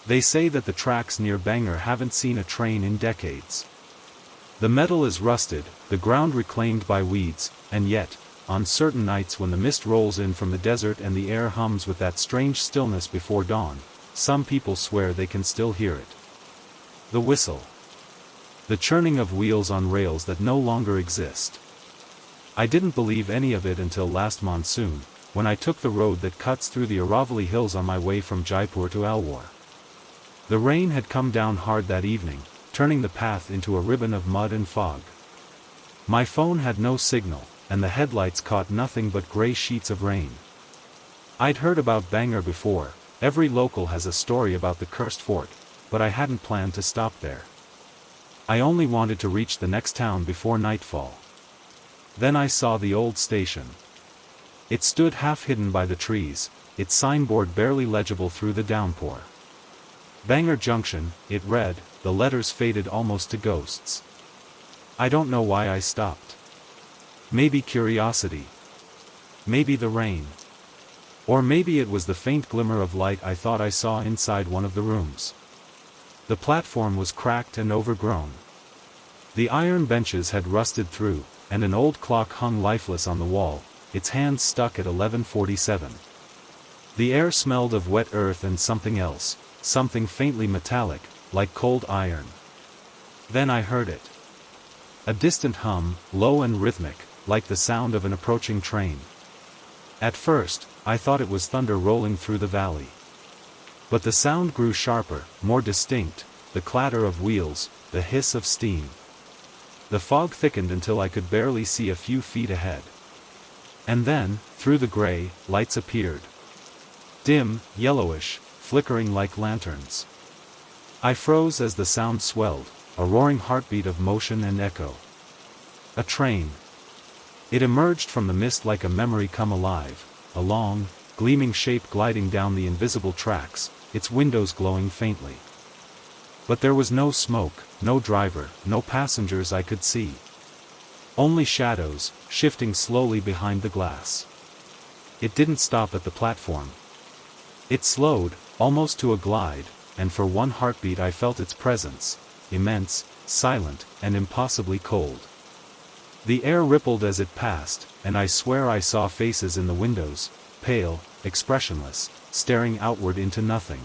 They say that the tracks near Bangor haven't seen a train in decades. The metal is rusted, the ground reclaimed by weeds, and yet, on certain nights when the mist rolls in from the desert and the air hums with that strange stillness before dawn, some people swear they can still hear it. The whistle. The churning of wheels on rails that no longer exist. I didn't believe any of it until last monsoon, when I took the road that cuts through the Aravalli Hills on my way from Jaipur to Alwar. The rain had come down hard that evening, turning the path into a ribbon of mud and fog. My phone had no signal, and the headlights caught nothing but grey sheets of rain. I'd heard about Bangor before, every local has a story about the cursed fort, but I hadn't planned to stop there. I only wanted to reach the next town before nightfall. Then I saw the old station. It stood half hidden by the trees, its signboard barely legible through the downpour. Bangor Junction, it read, the letters faded almost to ghosts. I don't know why I stopped. Maybe curiosity. Maybe the rain. Or maybe it was the faint glimmer of light I thought I saw inside one of the rooms. The platform was cracked and overgrown. The iron benches had rusted through, and an old clock hung lifeless on the wall, its hands stuck at 11:47. The air smelled of wet earth and something else, something faintly metallic, like cold iron. Then I heard it. A distant hum, low and rhythmic, like the sound of an approaching train. At first, I thought it was thunder rolling through the valley. But the sound grew sharper, more distinct, the clatter of wheels, the hiss of steam. The fog thickened until I could barely see a few feet ahead. And then, through the gray, lights appeared. Dim, yellowish, flickering like lanterns. I froze as the sound swelled, a roaring heartbeat of motion and echo. A train. It emerged from the mist like a memory come alive, a long, gleaming shape gliding down the invisible tracks, its windows glowing faintly. But there was no smoke, no driver, no passengers I could see. Only shadows, shifting slowly behind the glass. It didn't stop at the platform. It slowed, almost to a glide, and for one heartbeat I felt its presence, immense, silent, and impossibly cold. The air rippled as it passed, and I swear I saw faces in the windows, pale, expressionless, staring outward into nothing.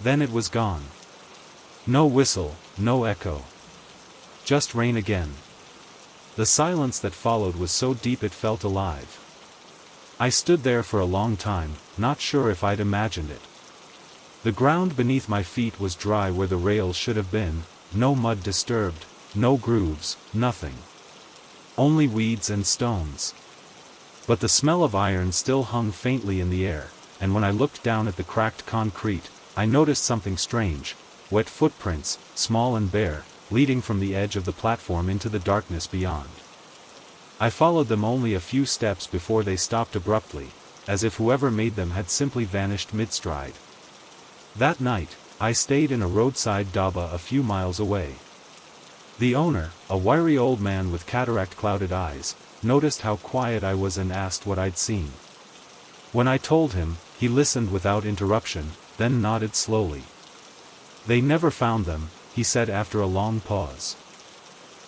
Then it was gone. No whistle, no echo. Just rain again. The silence that followed was so deep it felt alive. I stood there for a long time, not sure if I'd imagined it. The ground beneath my feet was dry where the rails should have been, no mud disturbed, no grooves, nothing. Only weeds and stones. But the smell of iron still hung faintly in the air, and when I looked down at the cracked concrete, I noticed something strange, wet footprints, small and bare, leading from the edge of the platform into the darkness beyond. I followed them only a few steps before they stopped abruptly, as if whoever made them had simply vanished mid-stride. That night, I stayed in a roadside dhaba a few miles away. The owner, a wiry old man with cataract-clouded eyes, noticed how quiet I was and asked what I'd seen. When I told him, he listened without interruption, then nodded slowly. They never found them, he said after a long pause.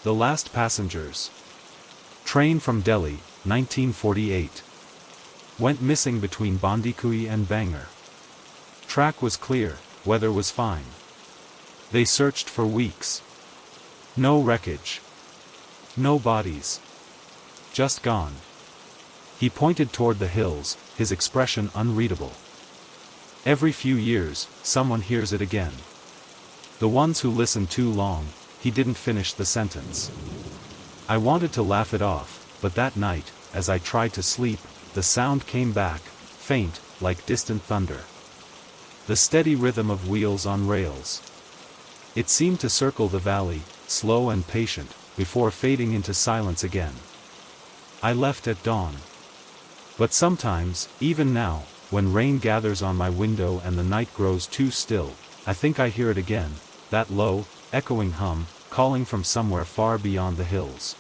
The last passengers. Train from Delhi, 1948. Went missing between Bandikui and Bangor. Track was clear, weather was fine. They searched for weeks. No wreckage. No bodies. Just gone. He pointed toward the hills, his expression unreadable. Every few years, someone hears it again. The ones who listen too long, he didn't finish the sentence. I wanted to laugh it off, but that night, as I tried to sleep, the sound came back, faint, like distant thunder. The steady rhythm of wheels on rails. It seemed to circle the valley, slow and patient, before fading into silence again. I left at dawn. But sometimes, even now, when rain gathers on my window and the night grows too still, I think I hear it again, that low, echoing hum, calling from somewhere far beyond the hills.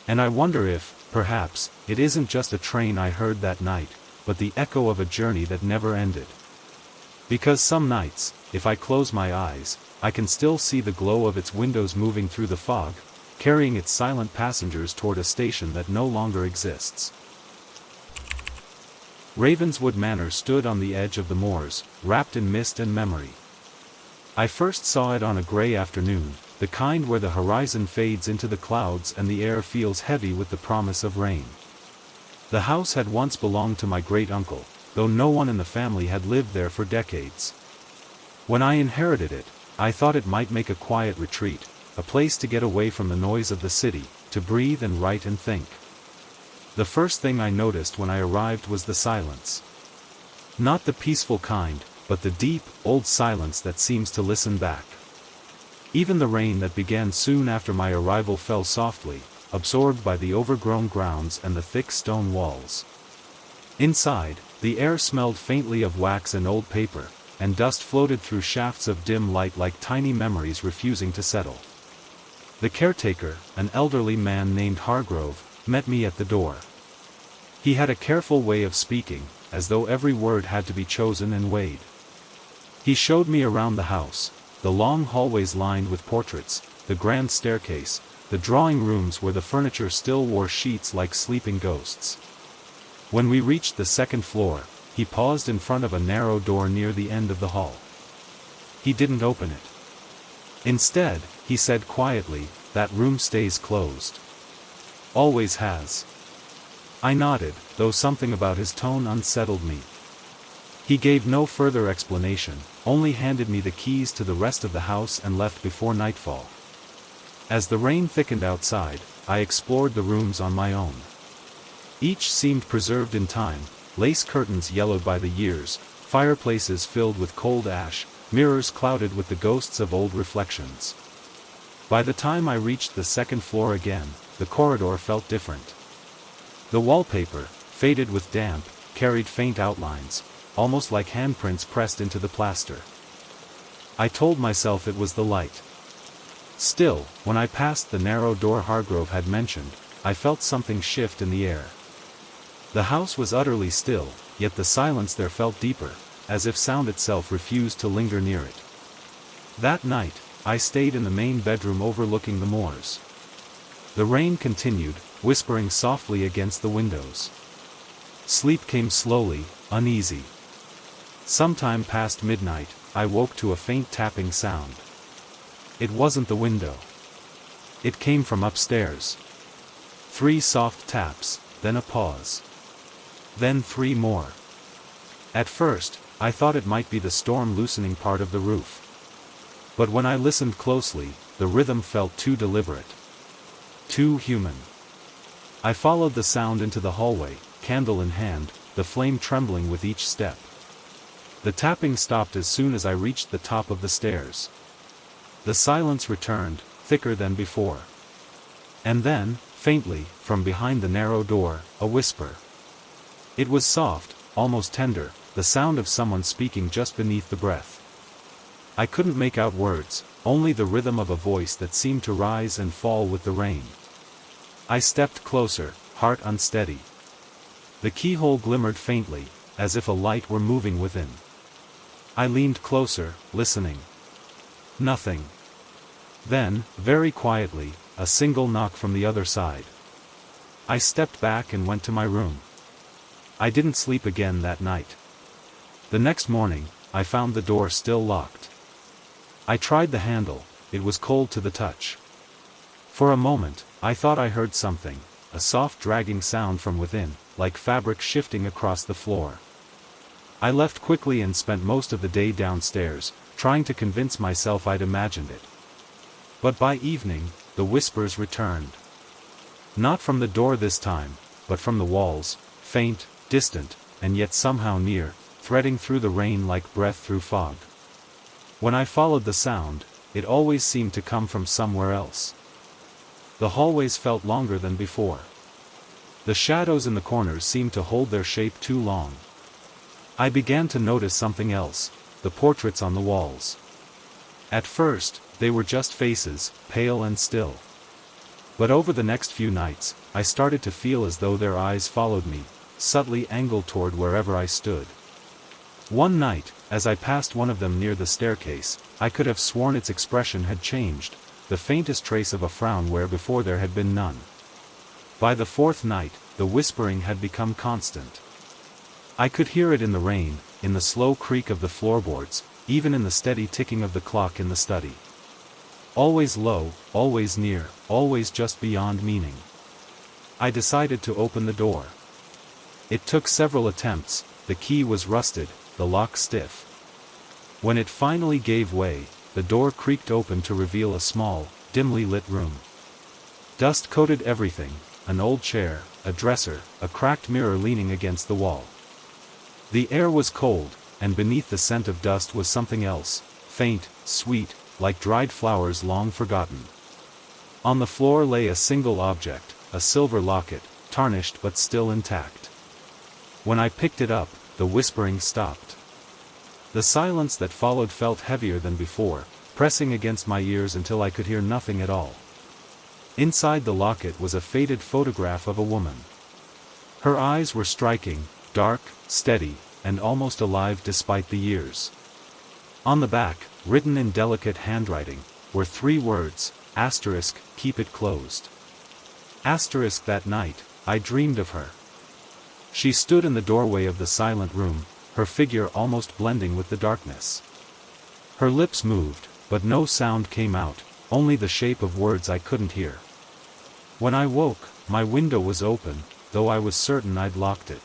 And I wonder if, perhaps, it isn't just a train I heard that night, but the echo of a journey that never ended. Because some nights, if I close my eyes, I can still see the glow of its windows moving through the fog, carrying its silent passengers toward a station that no longer exists. Ravenswood Manor stood on the edge of the moors, wrapped in mist and memory. I first saw it on a gray afternoon, the kind where the horizon fades into the clouds and the air feels heavy with the promise of rain. The house had once belonged to my great-uncle, though no one in the family had lived there for decades. When I inherited it, I thought it might make a quiet retreat, a place to get away from the noise of the city, to breathe and write and think. The first thing I noticed when I arrived was the silence. Not the peaceful kind, but the deep, old silence that seems to listen back. Even the rain that began soon after my arrival fell softly, absorbed by the overgrown grounds and the thick stone walls. Inside, the air smelled faintly of wax and old paper, and dust floated through shafts of dim light like tiny memories refusing to settle. The caretaker, an elderly man named Hargrove, met me at the door. He had a careful way of speaking, as though every word had to be chosen and weighed. He showed me around the house, the long hallways lined with portraits, the grand staircase, the drawing rooms where the furniture still wore sheets like sleeping ghosts. When we reached the second floor, he paused in front of a narrow door near the end of the hall. He didn't open it. Instead, he said quietly, "That room stays closed. Always has." I nodded, though something about his tone unsettled me. He gave no further explanation, only handed me the keys to the rest of the house and left before nightfall. As the rain thickened outside, I explored the rooms on my own. Each seemed preserved in time, lace curtains yellowed by the years, fireplaces filled with cold ash, mirrors clouded with the ghosts of old reflections. By the time I reached the second floor again, the corridor felt different. The wallpaper, faded with damp, carried faint outlines, almost like handprints pressed into the plaster. I told myself it was the light. Still, when I passed the narrow door Hargrove had mentioned, I felt something shift in the air. The house was utterly still, yet the silence there felt deeper, as if sound itself refused to linger near it. That night, I stayed in the main bedroom overlooking the moors. The rain continued, whispering softly against the windows. Sleep came slowly, uneasy. Sometime past midnight, I woke to a faint tapping sound. It wasn't the window. It came from upstairs. 3 soft taps, then a pause. Then 3 more. At first, I thought it might be the storm loosening part of the roof. But when I listened closely, the rhythm felt too deliberate. Too human. I followed the sound into the hallway, candle in hand, the flame trembling with each step. The tapping stopped as soon as I reached the top of the stairs. The silence returned, thicker than before. And then, faintly, from behind the narrow door, a whisper. It was soft, almost tender, the sound of someone speaking just beneath the breath. I couldn't make out words, only the rhythm of a voice that seemed to rise and fall with the rain. I stepped closer, heart unsteady. The keyhole glimmered faintly, as if a light were moving within. I leaned closer, listening. Nothing. Then, very quietly, a single knock from the other side. I stepped back and went to my room. I didn't sleep again that night. The next morning, I found the door still locked. I tried the handle, it was cold to the touch. For a moment, I thought I heard something, a soft dragging sound from within, like fabric shifting across the floor. I left quickly and spent most of the day downstairs, trying to convince myself I'd imagined it. But by evening, the whispers returned. Not from the door this time, but from the walls, faint, distant, and yet somehow near, threading through the rain like breath through fog. When I followed the sound, it always seemed to come from somewhere else. The hallways felt longer than before. The shadows in the corners seemed to hold their shape too long. I began to notice something else, the portraits on the walls. At first, they were just faces, pale and still. But over the next few nights, I started to feel as though their eyes followed me, subtly angled toward wherever I stood. One night, as I passed one of them near the staircase, I could have sworn its expression had changed, the faintest trace of a frown where before there had been none. By the fourth night, the whispering had become constant. I could hear it in the rain, in the slow creak of the floorboards, even in the steady ticking of the clock in the study. Always low, always near, always just beyond meaning. I decided to open the door. It took several attempts, the key was rusted, the lock stiff. When it finally gave way, the door creaked open to reveal a small, dimly lit room. Dust coated everything, an old chair, a dresser, a cracked mirror leaning against the wall. The air was cold, and beneath the scent of dust was something else, faint, sweet, like dried flowers long forgotten. On the floor lay a single object, a silver locket, tarnished but still intact. When I picked it up, the whispering stopped. The silence that followed felt heavier than before, pressing against my ears until I could hear nothing at all. Inside the locket was a faded photograph of a woman. Her eyes were striking, dark, steady, and almost alive despite the years. On the back, written in delicate handwriting, were 3 words, asterisk, keep it closed. Asterisk, that night, I dreamed of her. She stood in the doorway of the silent room, her figure almost blending with the darkness. Her lips moved, but no sound came out, only the shape of words I couldn't hear. When I woke, my window was open, though I was certain I'd locked it.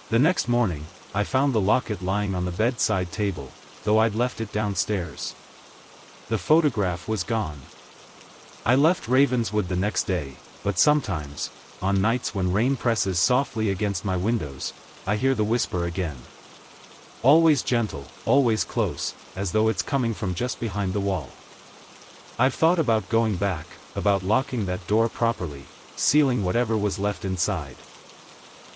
The next morning, I found the locket lying on the bedside table, though I'd left it downstairs. The photograph was gone. I left Ravenswood the next day, but sometimes, on nights when rain presses softly against my windows, I hear the whisper again. Always gentle, always close, as though it's coming from just behind the wall. I've thought about going back, about locking that door properly, sealing whatever was left inside.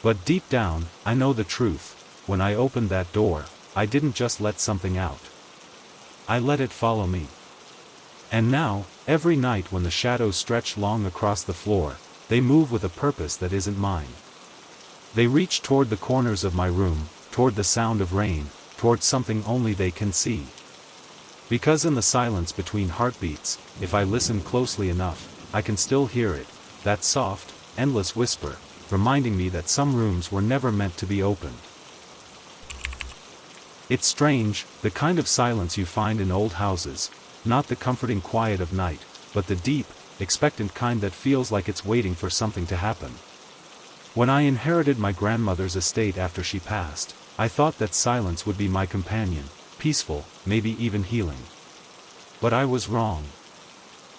But deep down, I know the truth. When I opened that door, I didn't just let something out. I let it follow me. And now, every night when the shadows stretch long across the floor, they move with a purpose that isn't mine. They reach toward the corners of my room, toward the sound of rain, toward something only they can see. Because in the silence between heartbeats, if I listen closely enough, I can still hear it, that soft, endless whisper, reminding me that some rooms were never meant to be opened. It's strange, the kind of silence you find in old houses, not the comforting quiet of night, but the deep, expectant kind that feels like it's waiting for something to happen. When I inherited my grandmother's estate after she passed, I thought that silence would be my companion, peaceful, maybe even healing. But I was wrong.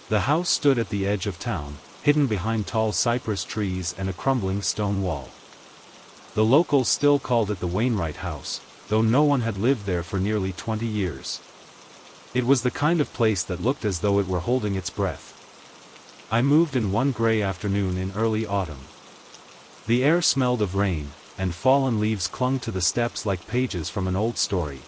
The house stood at the edge of town, hidden behind tall cypress trees and a crumbling stone wall. The locals still called it the Wainwright House, though no one had lived there for nearly 20 years. It was the kind of place that looked as though it were holding its breath. I moved in one gray afternoon in early autumn. The air smelled of rain, and fallen leaves clung to the steps like pages from an old story.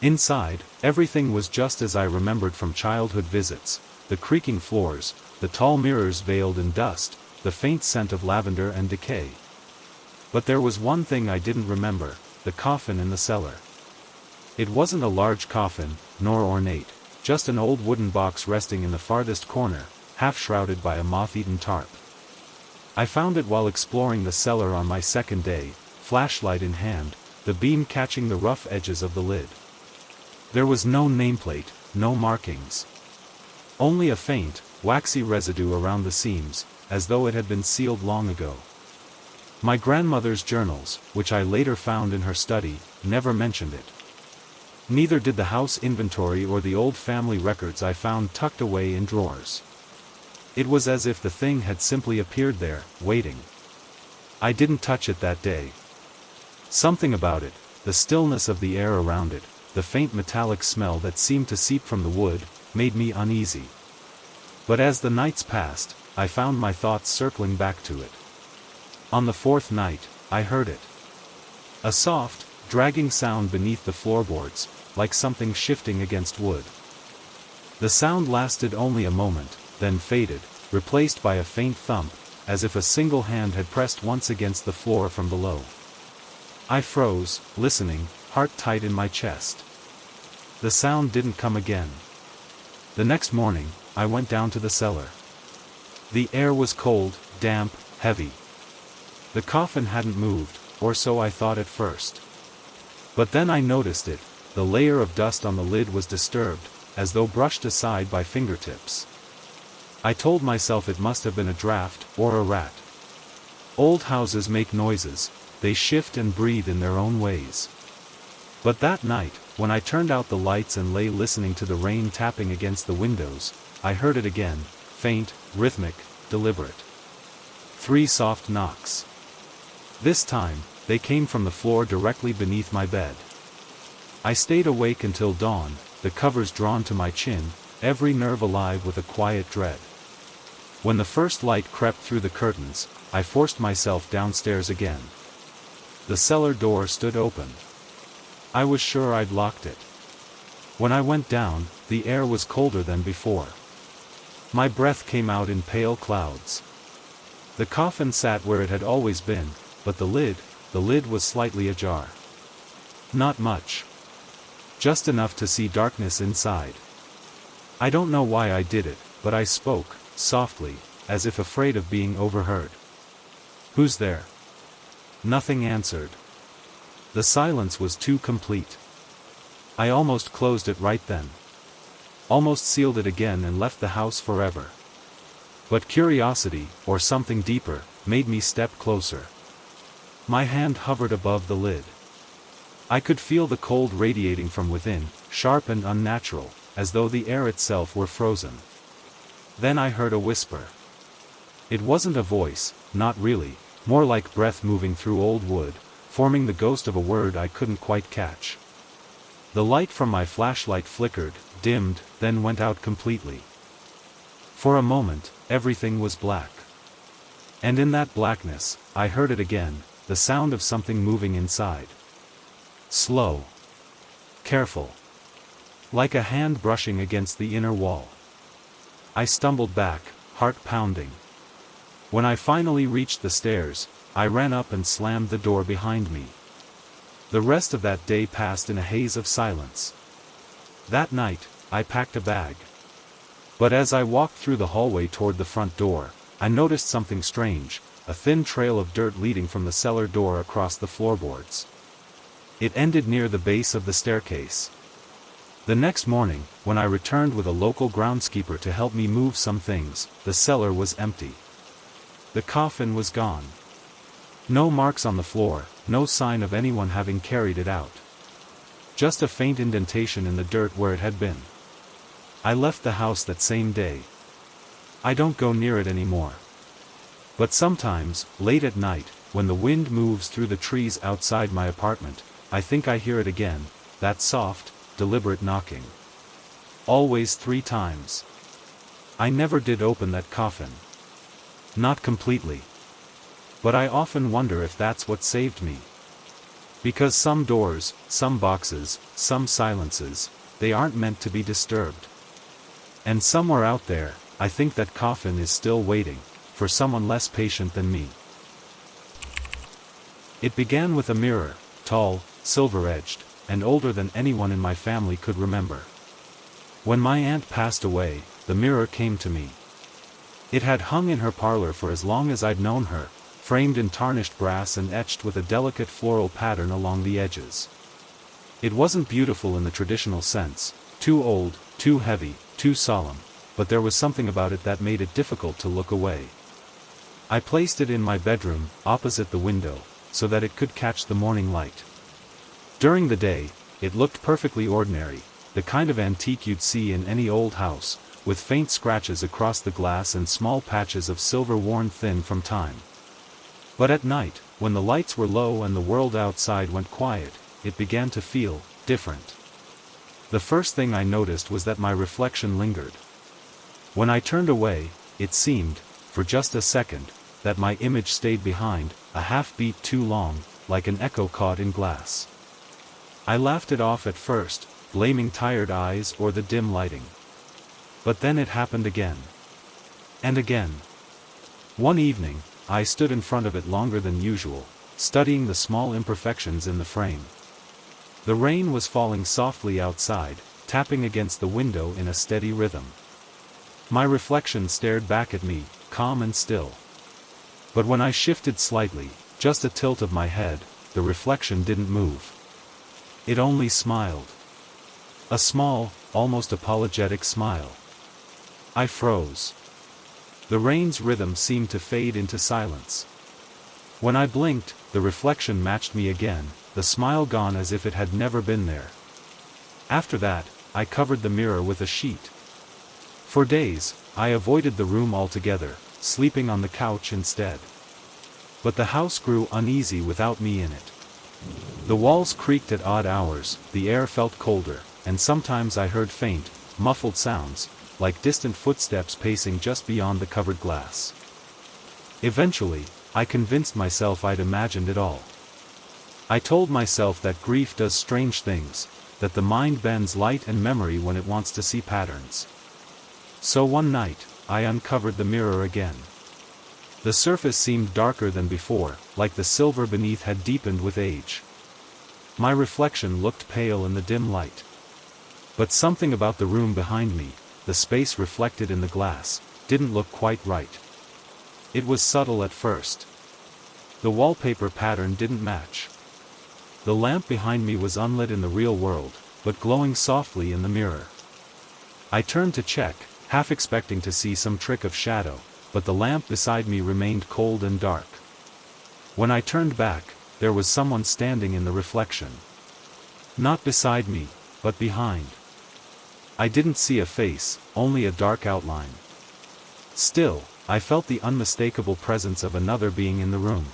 Inside, everything was just as I remembered from childhood visits, the creaking floors, the tall mirrors veiled in dust, the faint scent of lavender and decay. But there was one thing I didn't remember, the coffin in the cellar. It wasn't a large coffin, nor ornate, just an old wooden box resting in the farthest corner, half shrouded by a moth-eaten tarp. I found it while exploring the cellar on my second day, flashlight in hand, the beam catching the rough edges of the lid. There was no nameplate, no markings. Only a faint, waxy residue around the seams, as though it had been sealed long ago. My grandmother's journals, which I later found in her study, never mentioned it. Neither did the house inventory or the old family records I found tucked away in drawers. It was as if the thing had simply appeared there, waiting. I didn't touch it that day. Something about it, the stillness of the air around it, the faint metallic smell that seemed to seep from the wood, made me uneasy. But as the nights passed, I found my thoughts circling back to it. On the fourth night, I heard it. A soft, dragging sound beneath the floorboards, like something shifting against wood. The sound lasted only a moment, then faded, replaced by a faint thump, as if a single hand had pressed once against the floor from below. I froze, listening, heart tight in my chest. The sound didn't come again. The next morning, I went down to the cellar. The air was cold, damp, heavy. The coffin hadn't moved, or so I thought at first. But then I noticed it. The layer of dust on the lid was disturbed, as though brushed aside by fingertips. I told myself it must have been a draft, or a rat. Old houses make noises, they shift and breathe in their own ways. But that night, when I turned out the lights and lay listening to the rain tapping against the windows, I heard it again, faint, rhythmic, deliberate. 3 soft knocks. This time, they came from the floor directly beneath my bed. I stayed awake until dawn, the covers drawn to my chin, every nerve alive with a quiet dread. When the first light crept through the curtains, I forced myself downstairs again. The cellar door stood open. I was sure I'd locked it. When I went down, the air was colder than before. My breath came out in pale clouds. The coffin sat where it had always been, but the lid was slightly ajar. Not much. Just enough to see darkness inside. I don't know why I did it, but I spoke, softly, as if afraid of being overheard. "Who's there?" Nothing answered. The silence was too complete. I almost closed it right then. Almost sealed it again and left the house forever. But curiosity, or something deeper, made me step closer. My hand hovered above the lid. I could feel the cold radiating from within, sharp and unnatural, as though the air itself were frozen. Then I heard a whisper. It wasn't a voice, not really, more like breath moving through old wood, forming the ghost of a word I couldn't quite catch. The light from my flashlight flickered, dimmed, then went out completely. For a moment, everything was black. And in that blackness, I heard it again, the sound of something moving inside. Slow. Careful. Like a hand brushing against the inner wall. I stumbled back, heart pounding. When I finally reached the stairs, I ran up and slammed the door behind me. The rest of that day passed in a haze of silence. That night, I packed a bag. But as I walked through the hallway toward the front door, I noticed something strange, a thin trail of dirt leading from the cellar door across the floorboards. It ended near the base of the staircase. The next morning, when I returned with a local groundskeeper to help me move some things, the cellar was empty. The coffin was gone. No marks on the floor, no sign of anyone having carried it out. Just a faint indentation in the dirt where it had been. I left the house that same day. I don't go near it anymore. But sometimes, late at night, when the wind moves through the trees outside my apartment, I think I hear it again, that soft, deliberate knocking. Always 3 times. I never did open that coffin. Not completely. But I often wonder if that's what saved me. Because some doors, some boxes, some silences, they aren't meant to be disturbed. And somewhere out there, I think that coffin is still waiting, for someone less patient than me. It began with a mirror, tall, silver-edged, and older than anyone in my family could remember. When my aunt passed away, the mirror came to me. It had hung in her parlor for as long as I'd known her, framed in tarnished brass and etched with a delicate floral pattern along the edges. It wasn't beautiful in the traditional sense, too old, too heavy, too solemn, but there was something about it that made it difficult to look away. I placed it in my bedroom, opposite the window, so that it could catch the morning light. During the day, it looked perfectly ordinary, the kind of antique you'd see in any old house, with faint scratches across the glass and small patches of silver worn thin from time. But at night, when the lights were low and the world outside went quiet, it began to feel different. The first thing I noticed was that my reflection lingered. When I turned away, it seemed, for just a second, that my image stayed behind, a half-beat too long, like an echo caught in glass. I laughed it off at first, blaming tired eyes or the dim lighting. But then it happened again. And again. One evening, I stood in front of it longer than usual, studying the small imperfections in the frame. The rain was falling softly outside, tapping against the window in a steady rhythm. My reflection stared back at me, calm and still. But when I shifted slightly, just a tilt of my head, the reflection didn't move. It only smiled. A small, almost apologetic smile. I froze. The rain's rhythm seemed to fade into silence. When I blinked, the reflection matched me again, the smile gone as if it had never been there. After that, I covered the mirror with a sheet. For days, I avoided the room altogether, sleeping on the couch instead. But the house grew uneasy without me in it. The walls creaked at odd hours, the air felt colder, and sometimes I heard faint, muffled sounds, like distant footsteps pacing just beyond the covered glass. Eventually, I convinced myself I'd imagined it all. I told myself that grief does strange things, that the mind bends light and memory when it wants to see patterns. So one night, I uncovered the mirror again. The surface seemed darker than before, like the silver beneath had deepened with age. My reflection looked pale in the dim light. But something about the room behind me, the space reflected in the glass, didn't look quite right. It was subtle at first. The wallpaper pattern didn't match. The lamp behind me was unlit in the real world, but glowing softly in the mirror. I turned to check, half expecting to see some trick of shadow, but the lamp beside me remained cold and dark. When I turned back, there was someone standing in the reflection. Not beside me, but behind. I didn't see a face, only a dark outline. Still, I felt the unmistakable presence of another being in the room.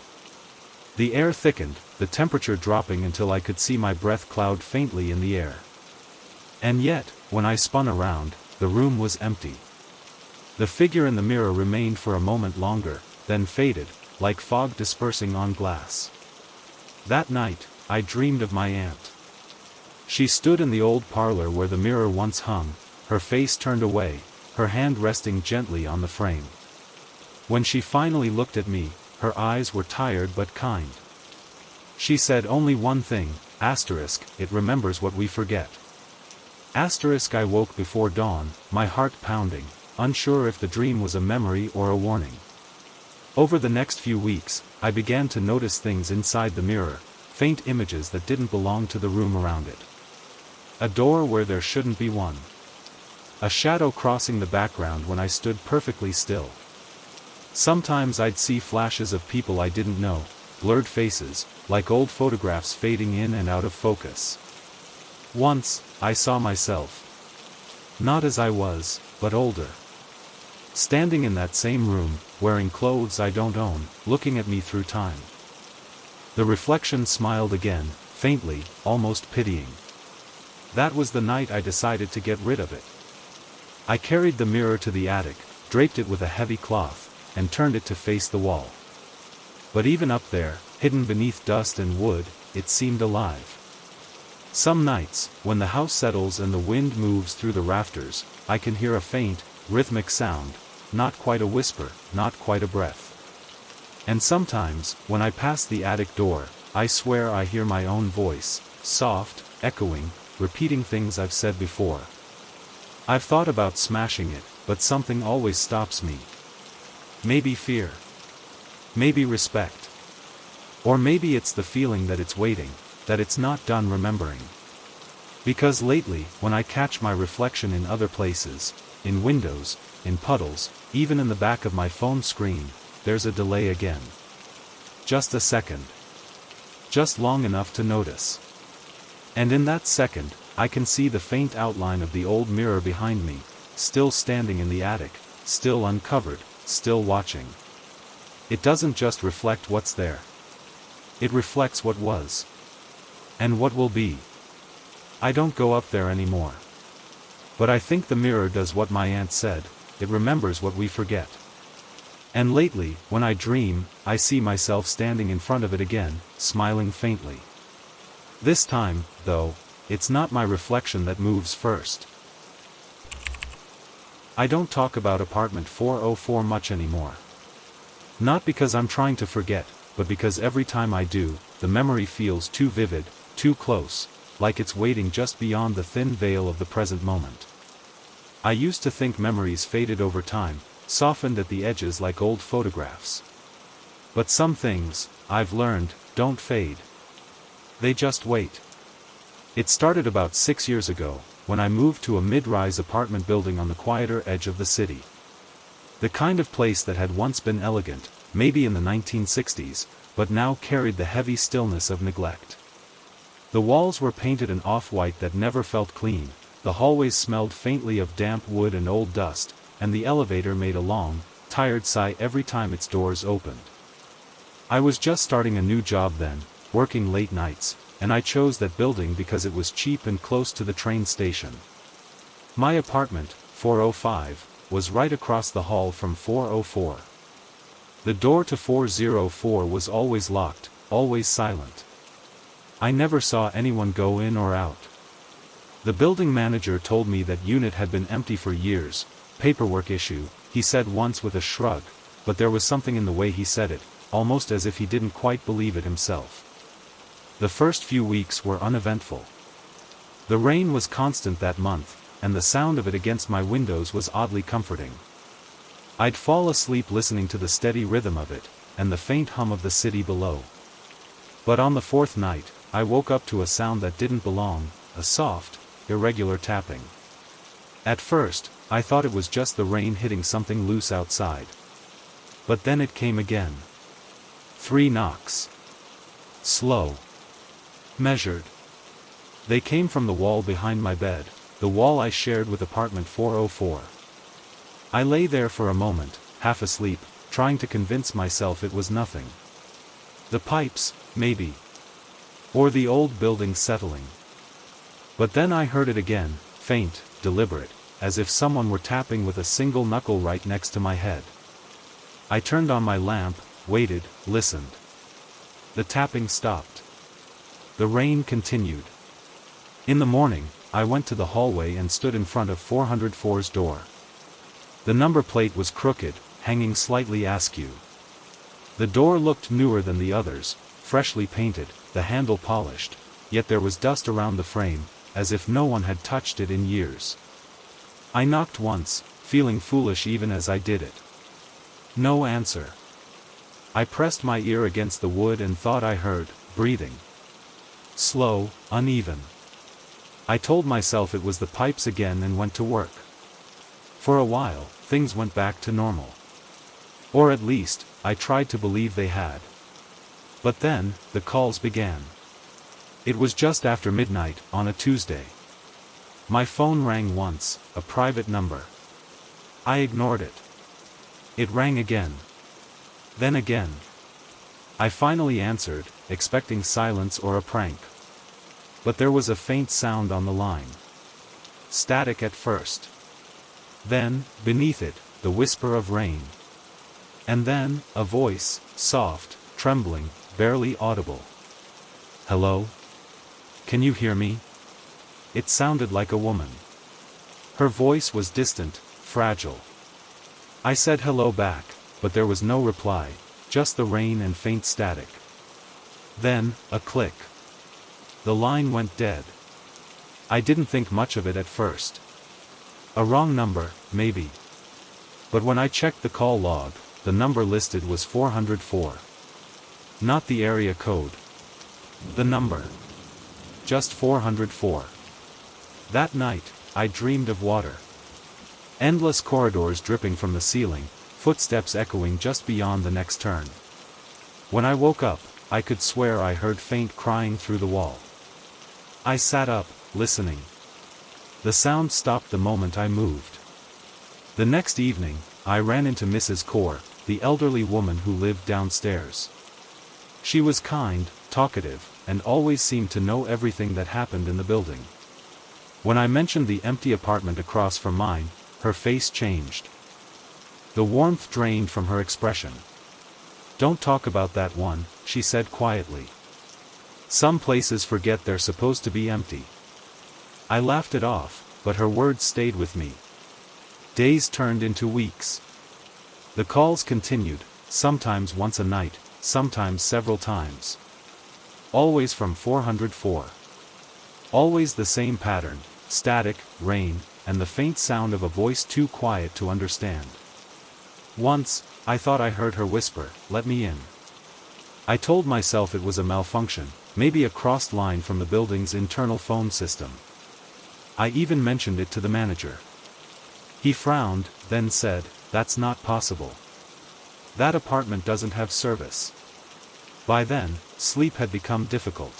The air thickened, the temperature dropping until I could see my breath cloud faintly in the air. And yet, when I spun around, the room was empty. The figure in the mirror remained for a moment longer, then faded, like fog dispersing on glass. That night, I dreamed of my aunt. She stood in the old parlor where the mirror once hung, her face turned away, her hand resting gently on the frame. When she finally looked at me, her eyes were tired but kind. She said only one thing, asterisk, it remembers what we forget. Asterisk. I woke before dawn, my heart pounding, unsure if the dream was a memory or a warning. Over the next few weeks, I began to notice things inside the mirror, faint images that didn't belong to the room around it. A door where there shouldn't be one. A shadow crossing the background when I stood perfectly still. Sometimes I'd see flashes of people I didn't know, blurred faces, like old photographs fading in and out of focus. Once, I saw myself. Not as I was, but older. Standing in that same room, wearing clothes I don't own, looking at me through time. The reflection smiled again, faintly, almost pitying. That was the night I decided to get rid of it. I carried the mirror to the attic, draped it with a heavy cloth, and turned it to face the wall. But even up there, hidden beneath dust and wood, it seemed alive. Some nights, when the house settles and the wind moves through the rafters, I can hear a faint, rhythmic sound, not quite a whisper, not quite a breath. And sometimes, when I pass the attic door, I swear I hear my own voice, soft, echoing, repeating things I've said before. I've thought about smashing it, but something always stops me. Maybe fear. Maybe respect. Or maybe it's the feeling that it's waiting, that it's not done remembering. Because lately, when I catch my reflection in other places, in windows, in puddles, even in the back of my phone screen, there's a delay again. Just a second. Just long enough to notice. And in that second, I can see the faint outline of the old mirror behind me, still standing in the attic, still uncovered, still watching. It doesn't just reflect what's there. It reflects what was. And what will be. I don't go up there anymore. But I think the mirror does what my aunt said, it remembers what we forget. And lately, when I dream, I see myself standing in front of it again, smiling faintly. This time, though, it's not my reflection that moves first. I don't talk about apartment 404 much anymore. Not because I'm trying to forget, but because every time I do, the memory feels too vivid, too close, like it's waiting just beyond the thin veil of the present moment. I used to think memories faded over time, softened at the edges like old photographs. But some things, I've learned, don't fade. They just wait. It started about 6 years ago, when I moved to a mid-rise apartment building on the quieter edge of the city. The kind of place that had once been elegant, maybe in the 1960s, but now carried the heavy stillness of neglect. The walls were painted an off-white that never felt clean, the hallways smelled faintly of damp wood and old dust, and the elevator made a long, tired sigh every time its doors opened. I was just starting a new job then, working late nights, and I chose that building because it was cheap and close to the train station. My apartment, 405, was right across the hall from 404. The door to 404 was always locked, always silent. I never saw anyone go in or out. The building manager told me that unit had been empty for years, paperwork issue, he said once with a shrug, but there was something in the way he said it, almost as if he didn't quite believe it himself. The first few weeks were uneventful. The rain was constant that month, and the sound of it against my windows was oddly comforting. I'd fall asleep listening to the steady rhythm of it, and the faint hum of the city below. But on the fourth night, I woke up to a sound that didn't belong, a soft, irregular tapping. At first, I thought it was just the rain hitting something loose outside. But then it came again. 3 knocks. Slow. Measured. They came from the wall behind my bed, the wall I shared with apartment 404. I lay there for a moment, half asleep, trying to convince myself it was nothing. The pipes, maybe. Or the old building settling. But then I heard it again, faint, deliberate, as if someone were tapping with a single knuckle right next to my head. I turned on my lamp, waited, listened. The tapping stopped. The rain continued. In the morning, I went to the hallway and stood in front of 404's door. The number plate was crooked, hanging slightly askew. The door looked newer than the others, freshly painted, the handle polished, yet there was dust around the frame, as if no one had touched it in years. I knocked once, feeling foolish even as I did it. No answer. I pressed my ear against the wood and thought I heard, breathing. Slow, uneven. I told myself it was the pipes again and went to work. For a while, things went back to normal. Or at least, I tried to believe they had. But then, the calls began. It was just after midnight, on a Tuesday. My phone rang once, a private number. I ignored it. It rang again. Then again. I finally answered, expecting silence or a prank. But there was a faint sound on the line. Static at first. Then, beneath it, the whisper of rain. And then, a voice, soft, trembling, barely audible. Hello? Can you hear me? It sounded like a woman. Her voice was distant, fragile. I said hello back, but there was no reply, just the rain and faint static. Then, a click. The line went dead. I didn't think much of it at first. A wrong number, maybe. But when I checked the call log, the number listed was 404. Not the area code. The number. Just 404. That night, I dreamed of water. Endless corridors dripping from the ceiling, footsteps echoing just beyond the next turn. When I woke up, I could swear I heard faint crying through the wall. I sat up, listening. The sound stopped the moment I moved. The next evening, I ran into Mrs. Kaur, the elderly woman who lived downstairs. She was kind, talkative, and always seemed to know everything that happened in the building. When I mentioned the empty apartment across from mine, her face changed. The warmth drained from her expression. "Don't talk about that one," she said quietly. "Some places forget they're supposed to be empty." I laughed it off, but her words stayed with me. Days turned into weeks. The calls continued, sometimes once a night, sometimes several times. Always from 404. Always the same pattern: static, rain, and the faint sound of a voice too quiet to understand. Once, I thought I heard her whisper, "Let me in." I told myself it was a malfunction, maybe a crossed line from the building's internal phone system. I even mentioned it to the manager. He frowned, then said, "That's not possible. That apartment doesn't have service." By then, sleep had become difficult.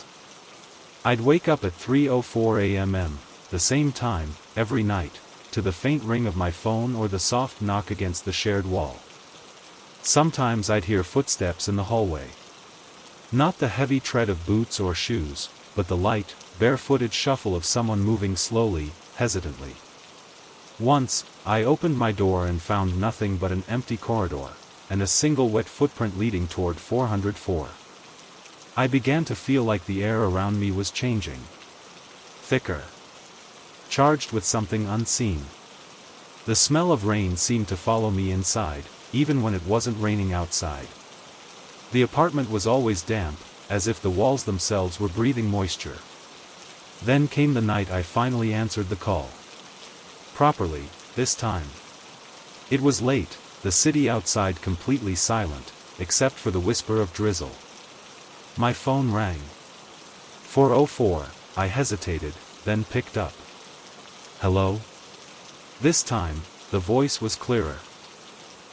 I'd wake up at 3:04 a.m., the same time, every night, to the faint ring of my phone or the soft knock against the shared wall. Sometimes I'd hear footsteps in the hallway. Not the heavy tread of boots or shoes, but the light, barefooted shuffle of someone moving slowly, hesitantly. Once, I opened my door and found nothing but an empty corridor, and a single wet footprint leading toward 404. I began to feel like the air around me was changing. Thicker. Charged with something unseen. The smell of rain seemed to follow me inside, even when it wasn't raining outside. The apartment was always damp, as if the walls themselves were breathing moisture. Then came the night I finally answered the call. Properly, this time. It was late, the city outside completely silent, except for the whisper of drizzle. My phone rang. 404, I hesitated, then picked up. "Hello?" This time, the voice was clearer.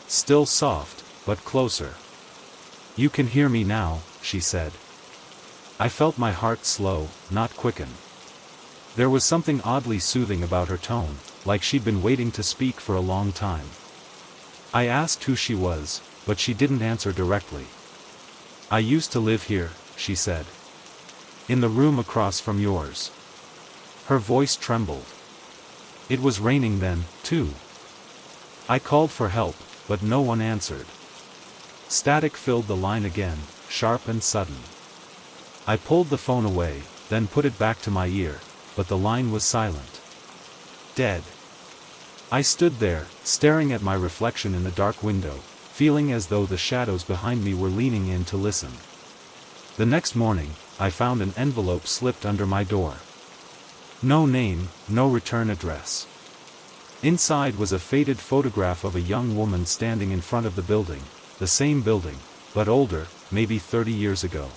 Still soft, but closer. "You can hear me now," she said. I felt my heart slow, not quicken. There was something oddly soothing about her tone, like she'd been waiting to speak for a long time. I asked who she was, but she didn't answer directly. "I used to live here," she said. "In the room across from yours." Her voice trembled. It was raining then, too. I called for help, but no one answered. Static filled the line again, sharp and sudden. I pulled the phone away, then put it back to my ear, but the line was silent. Dead. I stood there, staring at my reflection in the dark window, feeling as though the shadows behind me were leaning in to listen. The next morning, I found an envelope slipped under my door. No name, no return address. Inside was a faded photograph of a young woman standing in front of the building, the same building, but older, maybe 30 years ago.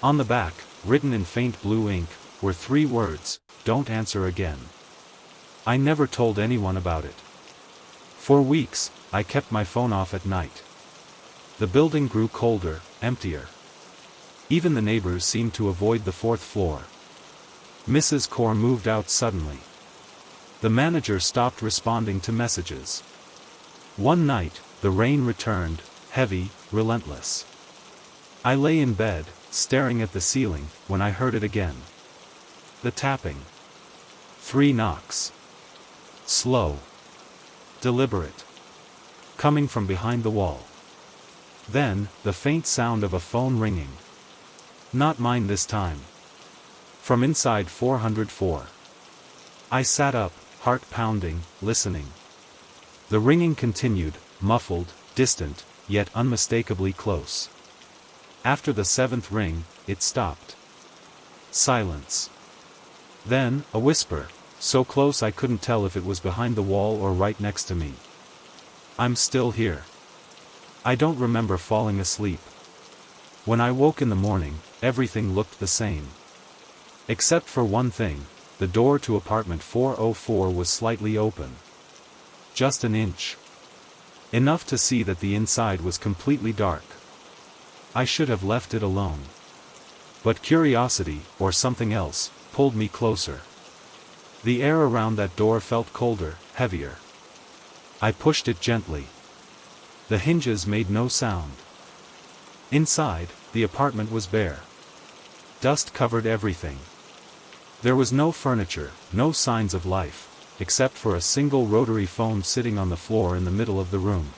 On the back, written in faint blue ink, were 3 words, "Don't answer again." I never told anyone about it. For weeks, I kept my phone off at night. The building grew colder, emptier. Even the neighbors seemed to avoid the 4th floor. Mrs. Core moved out suddenly. The manager stopped responding to messages. One night, the rain returned, heavy, relentless. I lay in bed, staring at the ceiling, when I heard it again. The tapping. 3 knocks. Slow. Deliberate. Coming from behind the wall. Then, the faint sound of a phone ringing. Not mine this time. From inside 404. I sat up, heart pounding, listening. The ringing continued, muffled, distant, yet unmistakably close. After the 7th ring, it stopped. Silence. Then, a whisper, so close I couldn't tell if it was behind the wall or right next to me. "I'm still here." I don't remember falling asleep. When I woke in the morning, everything looked the same. Except for one thing, the door to apartment 404 was slightly open. Just an inch. Enough to see that the inside was completely dark. I should have left it alone. But curiosity, or something else, pulled me closer. The air around that door felt colder, heavier. I pushed it gently. The hinges made no sound. Inside, the apartment was bare. Dust covered everything. There was no furniture, no signs of life, except for a single rotary phone sitting on the floor in the middle of the room.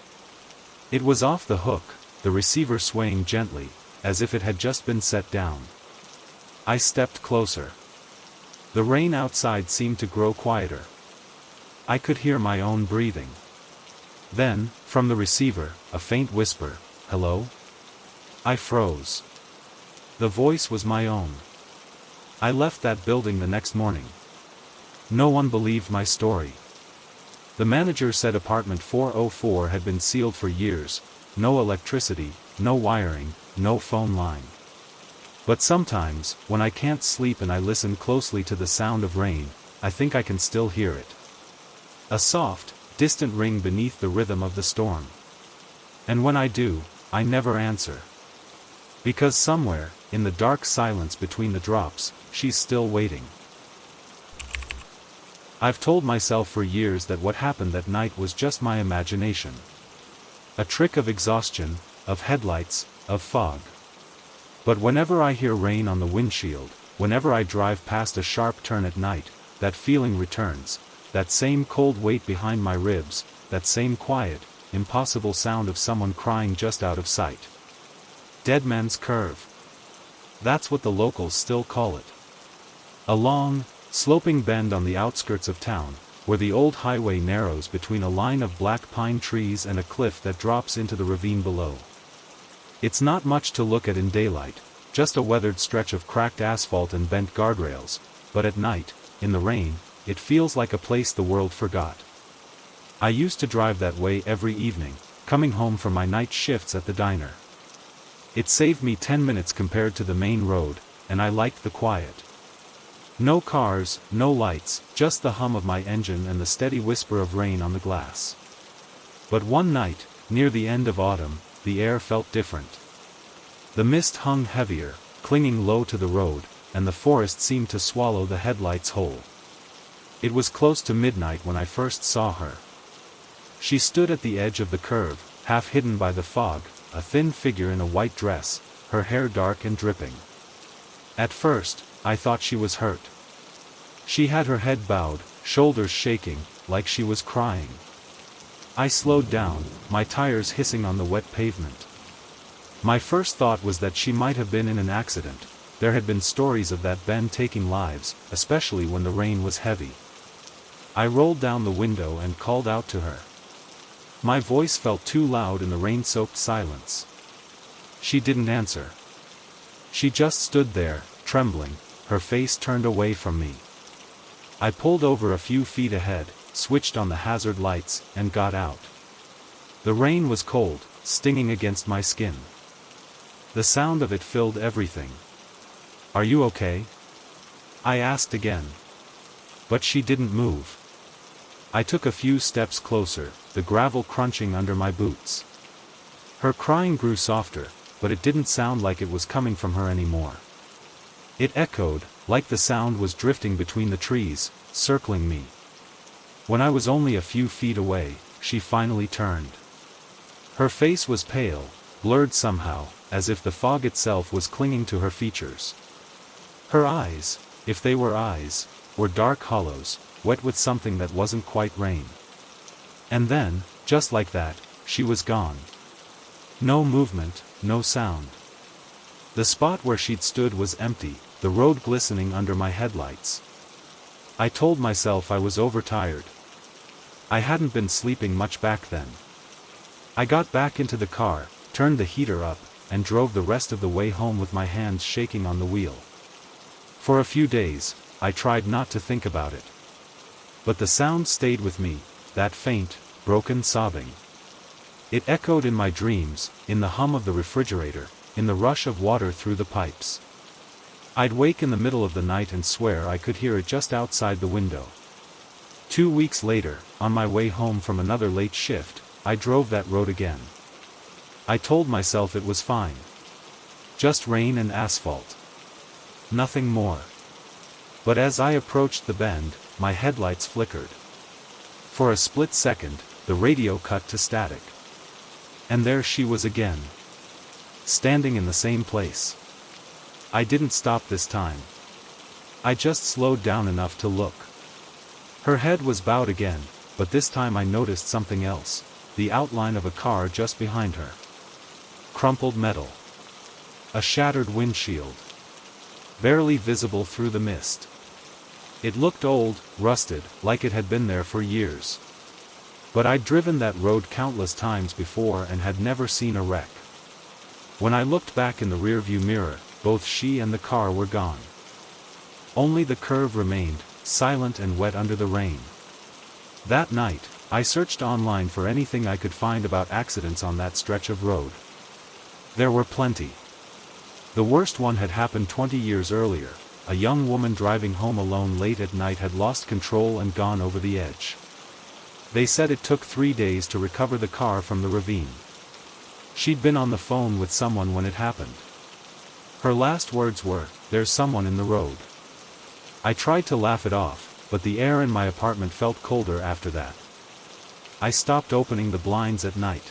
It was off the hook, the receiver swaying gently, as if it had just been set down. I stepped closer. The rain outside seemed to grow quieter. I could hear my own breathing. Then, from the receiver, a faint whisper, "Hello?" I froze. The voice was my own. I left that building the next morning. No one believed my story. The manager said apartment 404 had been sealed for years, no electricity, no wiring, no phone line. But sometimes, when I can't sleep and I listen closely to the sound of rain, I think I can still hear it. A soft, distant ring beneath the rhythm of the storm. And when I do, I never answer. Because somewhere, in the dark silence between the drops, she's still waiting. I've told myself for years that what happened that night was just my imagination. A trick of exhaustion, of headlights, of fog. But whenever I hear rain on the windshield, whenever I drive past a sharp turn at night, that feeling returns, that same cold weight behind my ribs, that same quiet, impossible sound of someone crying just out of sight. Dead Man's Curve. That's what the locals still call it. A long, sloping bend on the outskirts of town, where the old highway narrows between a line of black pine trees and a cliff that drops into the ravine below. It's not much to look at in daylight, just a weathered stretch of cracked asphalt and bent guardrails, but at night, in the rain, it feels like a place the world forgot. I used to drive that way every evening, coming home from my night shifts at the diner. It saved me 10 minutes compared to the main road, and I liked the quiet. No cars, no lights, just the hum of my engine and the steady whisper of rain on the glass. But one night, near the end of autumn, the air felt different. The mist hung heavier, clinging low to the road, and the forest seemed to swallow the headlights whole. It was close to midnight when I first saw her. She stood at the edge of the curve, half hidden by the fog, a thin figure in a white dress, her hair dark and dripping. At first, I thought she was hurt. She had her head bowed, shoulders shaking, like she was crying. I slowed down, my tires hissing on the wet pavement. My first thought was that she might have been in an accident. There had been stories of that bend taking lives, especially when the rain was heavy. I rolled down the window and called out to her. My voice felt too loud in the rain-soaked silence. She didn't answer. She just stood there, trembling, her face turned away from me. I pulled over a few feet ahead, switched on the hazard lights, and got out. The rain was cold, stinging against my skin. The sound of it filled everything. "Are you okay?" I asked again. But she didn't move. I took a few steps closer, the gravel crunching under my boots. Her crying grew softer, but it didn't sound like it was coming from her anymore. It echoed, like the sound was drifting between the trees, circling me. When I was only a few feet away, she finally turned. Her face was pale, blurred somehow, as if the fog itself was clinging to her features. Her eyes, if they were eyes, were dark hollows, wet with something that wasn't quite rain. And then, just like that, she was gone. No movement, no sound. The spot where she'd stood was empty, the road glistening under my headlights. I told myself I was overtired. I hadn't been sleeping much back then. I got back into the car, turned the heater up, and drove the rest of the way home with my hands shaking on the wheel. For a few days, I tried not to think about it. But the sound stayed with me, that faint, broken sobbing. It echoed in my dreams, in the hum of the refrigerator, in the rush of water through the pipes. I'd wake in the middle of the night and swear I could hear it just outside the window. 2 weeks later, on my way home from another late shift, I drove that road again. I told myself it was fine. Just rain and asphalt. Nothing more. But as I approached the bend, my headlights flickered. For a split second, the radio cut to static. And there she was again. Standing in the same place. I didn't stop this time. I just slowed down enough to look. Her head was bowed again, but this time I noticed something else, the outline of a car just behind her. Crumpled metal. A shattered windshield. Barely visible through the mist. It looked old, rusted, like it had been there for years. But I'd driven that road countless times before and had never seen a wreck. When I looked back in the rearview mirror, both she and the car were gone. Only the curve remained, silent and wet under the rain. That night, I searched online for anything I could find about accidents on that stretch of road. There were plenty. The worst one had happened 20 years earlier. A young woman driving home alone late at night had lost control and gone over the edge. They said it took 3 days to recover the car from the ravine. She'd been on the phone with someone when it happened. Her last words were, "There's someone in the road." I tried to laugh it off, but the air in my apartment felt colder after that. I stopped opening the blinds at night.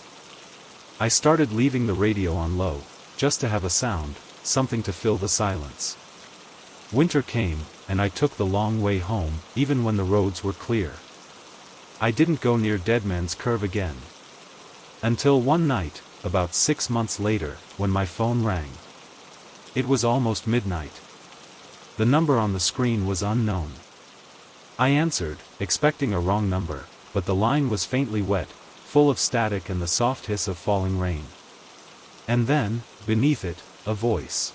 I started leaving the radio on low, just to have a sound, something to fill the silence. Winter came, and I took the long way home, even when the roads were clear. I didn't go near Deadman's Curve again. Until one night, about 6 months later, when my phone rang. It was almost midnight. The number on the screen was unknown. I answered, expecting a wrong number, but the line was faintly wet, full of static and the soft hiss of falling rain. And then, beneath it, a voice.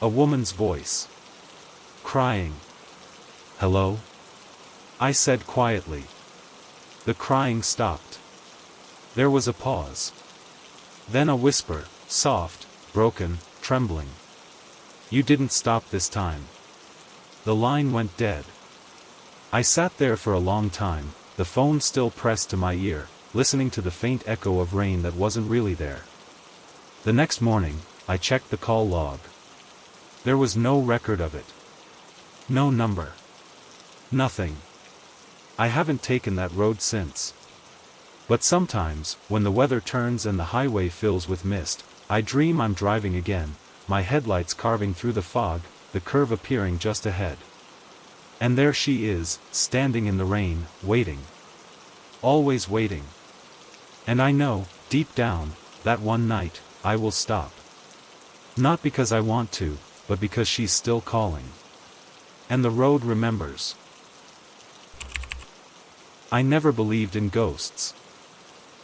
A woman's voice. Crying. "Hello?" I said quietly. The crying stopped. There was a pause. Then a whisper, soft, broken, trembling. "You didn't stop this time." The line went dead. I sat there for a long time, the phone still pressed to my ear, listening to the faint echo of rain that wasn't really there. The next morning, I checked the call log. There was no record of it. No number. Nothing. I haven't taken that road since. But sometimes, when the weather turns and the highway fills with mist, I dream I'm driving again, my headlights carving through the fog, the curve appearing just ahead. And there she is, standing in the rain, waiting. Always waiting. And I know, deep down, that one night, I will stop. Not because I want to, but because she's still calling. And the road remembers. I never believed in ghosts.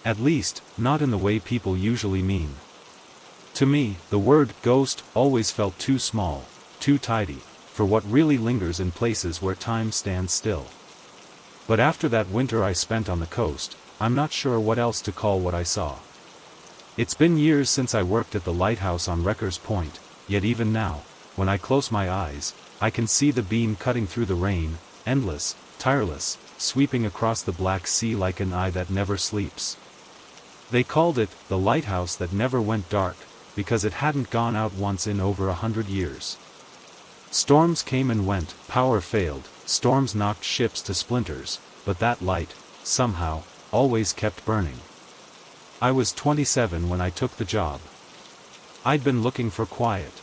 At least, not in the way people usually mean. To me, the word ghost always felt too small, too tidy, for what really lingers in places where time stands still. But after that winter I spent on the coast, I'm not sure what else to call what I saw. It's been years since I worked at the lighthouse on Wrecker's Point, yet even now, when I close my eyes, I can see the beam cutting through the rain, endless, tireless, sweeping across the black sea like an eye that never sleeps. They called it the lighthouse that never went dark, because it hadn't gone out once in over 100 years. Storms came and went, power failed, storms knocked ships to splinters, but that light, somehow, always kept burning. I was 27 when I took the job. I'd been looking for quiet.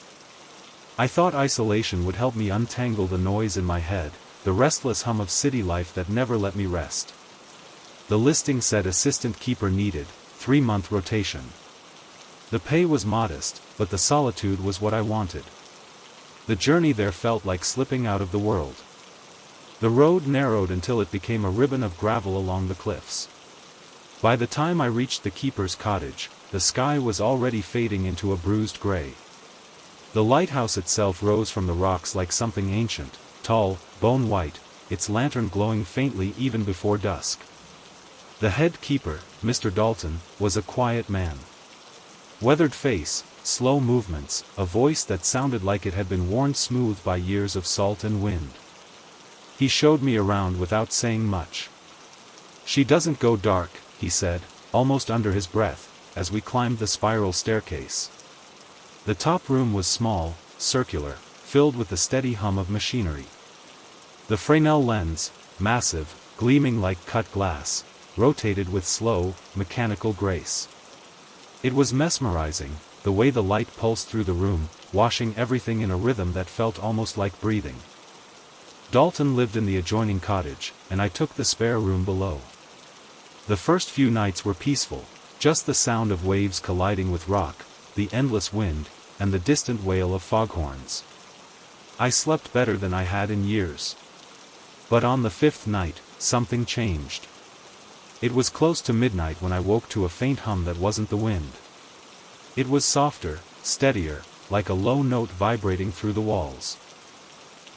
I thought isolation would help me untangle the noise in my head, the restless hum of city life that never let me rest. The listing said assistant keeper needed, 3-month rotation. The pay was modest, but the solitude was what I wanted. The journey there felt like slipping out of the world. The road narrowed until it became a ribbon of gravel along the cliffs. By the time I reached the keeper's cottage, the sky was already fading into a bruised gray. The lighthouse itself rose from the rocks like something ancient, tall, bone-white, its lantern glowing faintly even before dusk. The head keeper, Mr. Dalton, was a quiet man. Weathered face, slow movements, a voice that sounded like it had been worn smooth by years of salt and wind. He showed me around without saying much. "She doesn't go dark," he said, almost under his breath, as we climbed the spiral staircase. The top room was small, circular, filled with the steady hum of machinery. The Fresnel lens, massive, gleaming like cut glass, rotated with slow, mechanical grace. It was mesmerizing, the way the light pulsed through the room, washing everything in a rhythm that felt almost like breathing. Dalton lived in the adjoining cottage, and I took the spare room below. The first few nights were peaceful, just the sound of waves colliding with rock, the endless wind, and the distant wail of foghorns. I slept better than I had in years. But on the 5th night, something changed. It was close to midnight when I woke to a faint hum that wasn't the wind. It was softer, steadier, like a low note vibrating through the walls.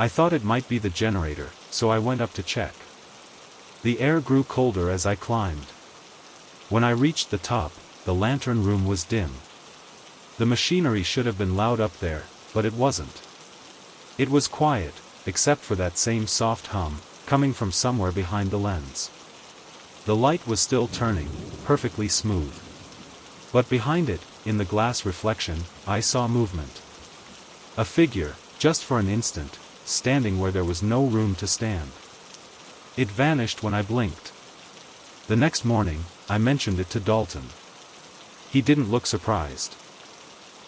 I thought it might be the generator, so I went up to check. The air grew colder as I climbed. When I reached the top, the lantern room was dim. The machinery should have been loud up there, but it wasn't. It was quiet, except for that same soft hum, coming from somewhere behind the lens. The light was still turning, perfectly smooth. But behind it, in the glass reflection, I saw movement. A figure, just for an instant, standing where there was no room to stand. It vanished when I blinked. The next morning, I mentioned it to Dalton. He didn't look surprised.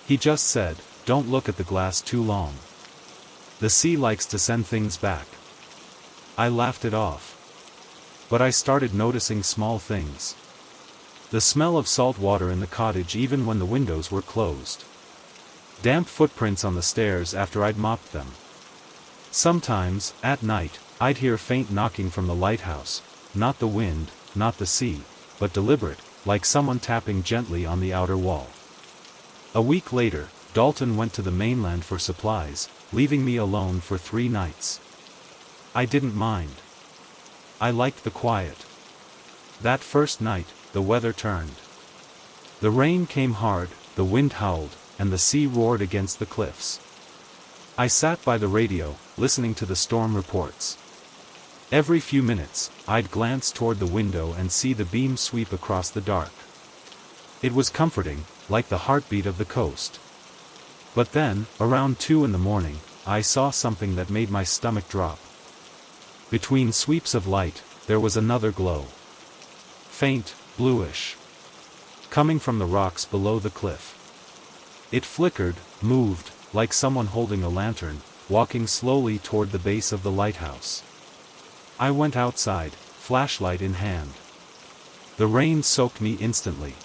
He just said, "Don't look at the glass too long. The sea likes to send things back." I laughed it off. But I started noticing small things. The smell of salt water in the cottage even when the windows were closed. Damp footprints on the stairs after I'd mopped them. Sometimes, at night, I'd hear faint knocking from the lighthouse, not the wind, not the sea, but deliberate, like someone tapping gently on the outer wall. A week later, Dalton went to the mainland for supplies, leaving me alone for 3 nights. I didn't mind. I liked the quiet. That first night, the weather turned. The rain came hard, the wind howled, and the sea roared against the cliffs. I sat by the radio, listening to the storm reports. Every few minutes, I'd glance toward the window and see the beam sweep across the dark. It was comforting, like the heartbeat of the coast. But then, around 2 in the morning, I saw something that made my stomach drop. Between sweeps of light, there was another glow. Faint, bluish. Coming from the rocks below the cliff. It flickered, moved, like someone holding a lantern, walking slowly toward the base of the lighthouse. I went outside, flashlight in hand. The rain soaked me instantly.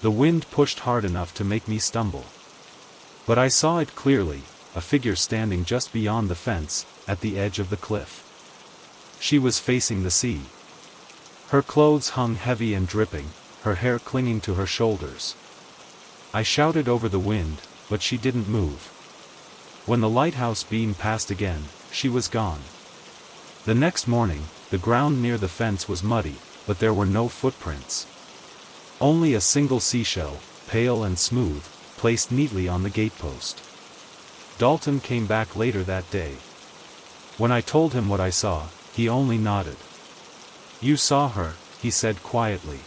The wind pushed hard enough to make me stumble. But I saw it clearly, a figure standing just beyond the fence, at the edge of the cliff. She was facing the sea. Her clothes hung heavy and dripping, her hair clinging to her shoulders. I shouted over the wind, but she didn't move. When the lighthouse beam passed again, she was gone. The next morning, the ground near the fence was muddy, but there were no footprints. Only a single seashell, pale and smooth, placed neatly on the gatepost. Dalton came back later that day. When I told him what I saw, he only nodded. "You saw her," he said quietly.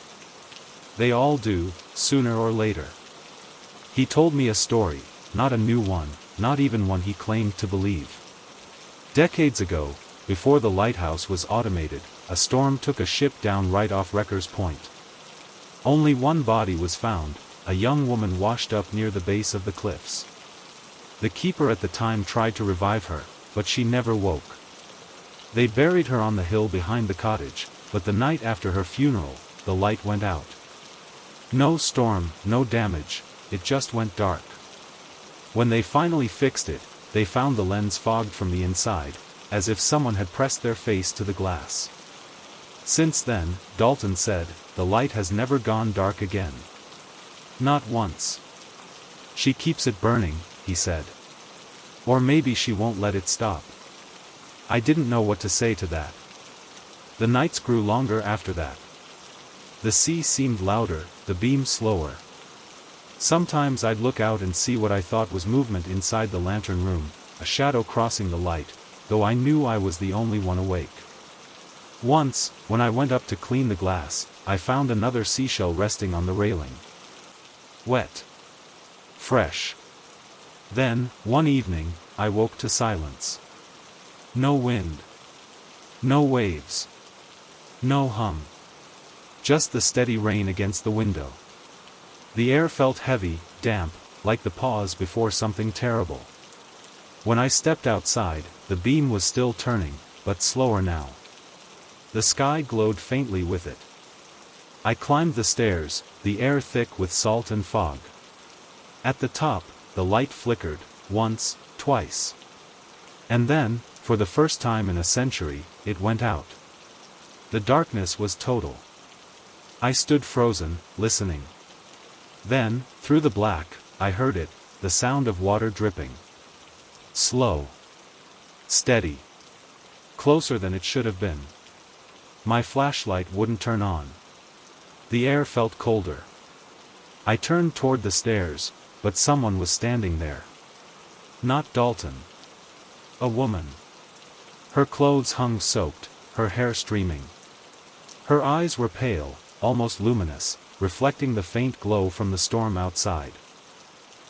"They all do, sooner or later." He told me a story, not a new one, not even one he claimed to believe. Decades ago, before the lighthouse was automated, a storm took a ship down right off Wrecker's Point. Only one body was found, a young woman washed up near the base of the cliffs. The keeper at the time tried to revive her, but she never woke. They buried her on the hill behind the cottage, but the night after her funeral, the light went out. No storm, no damage, it just went dark. When they finally fixed it, they found the lens fogged from the inside, as if someone had pressed their face to the glass. Since then, Dalton said, the light has never gone dark again. Not once. She keeps it burning, he said. Or maybe she won't let it stop. I didn't know what to say to that. The nights grew longer after that. The sea seemed louder, the beam slower. Sometimes I'd look out and see what I thought was movement inside the lantern room, a shadow crossing the light, though I knew I was the only one awake. Once, when I went up to clean the glass, I found another seashell resting on the railing. Wet. Fresh. Then, one evening, I woke to silence. No wind. No waves. No hum. Just the steady rain against the window. The air felt heavy, damp, like the pause before something terrible. When I stepped outside, the beam was still turning, but slower now. The sky glowed faintly with it. I climbed the stairs, the air thick with salt and fog. At the top, the light flickered, once, twice. And then, for the first time in a century, it went out. The darkness was total. I stood frozen, listening. Then, through the black, I heard it, the sound of water dripping. Slow. Steady. Closer than it should have been. My flashlight wouldn't turn on. The air felt colder. I turned toward the stairs, but someone was standing there. Not Dalton. A woman. Her clothes hung soaked, her hair streaming. Her eyes were pale, almost luminous, reflecting the faint glow from the storm outside.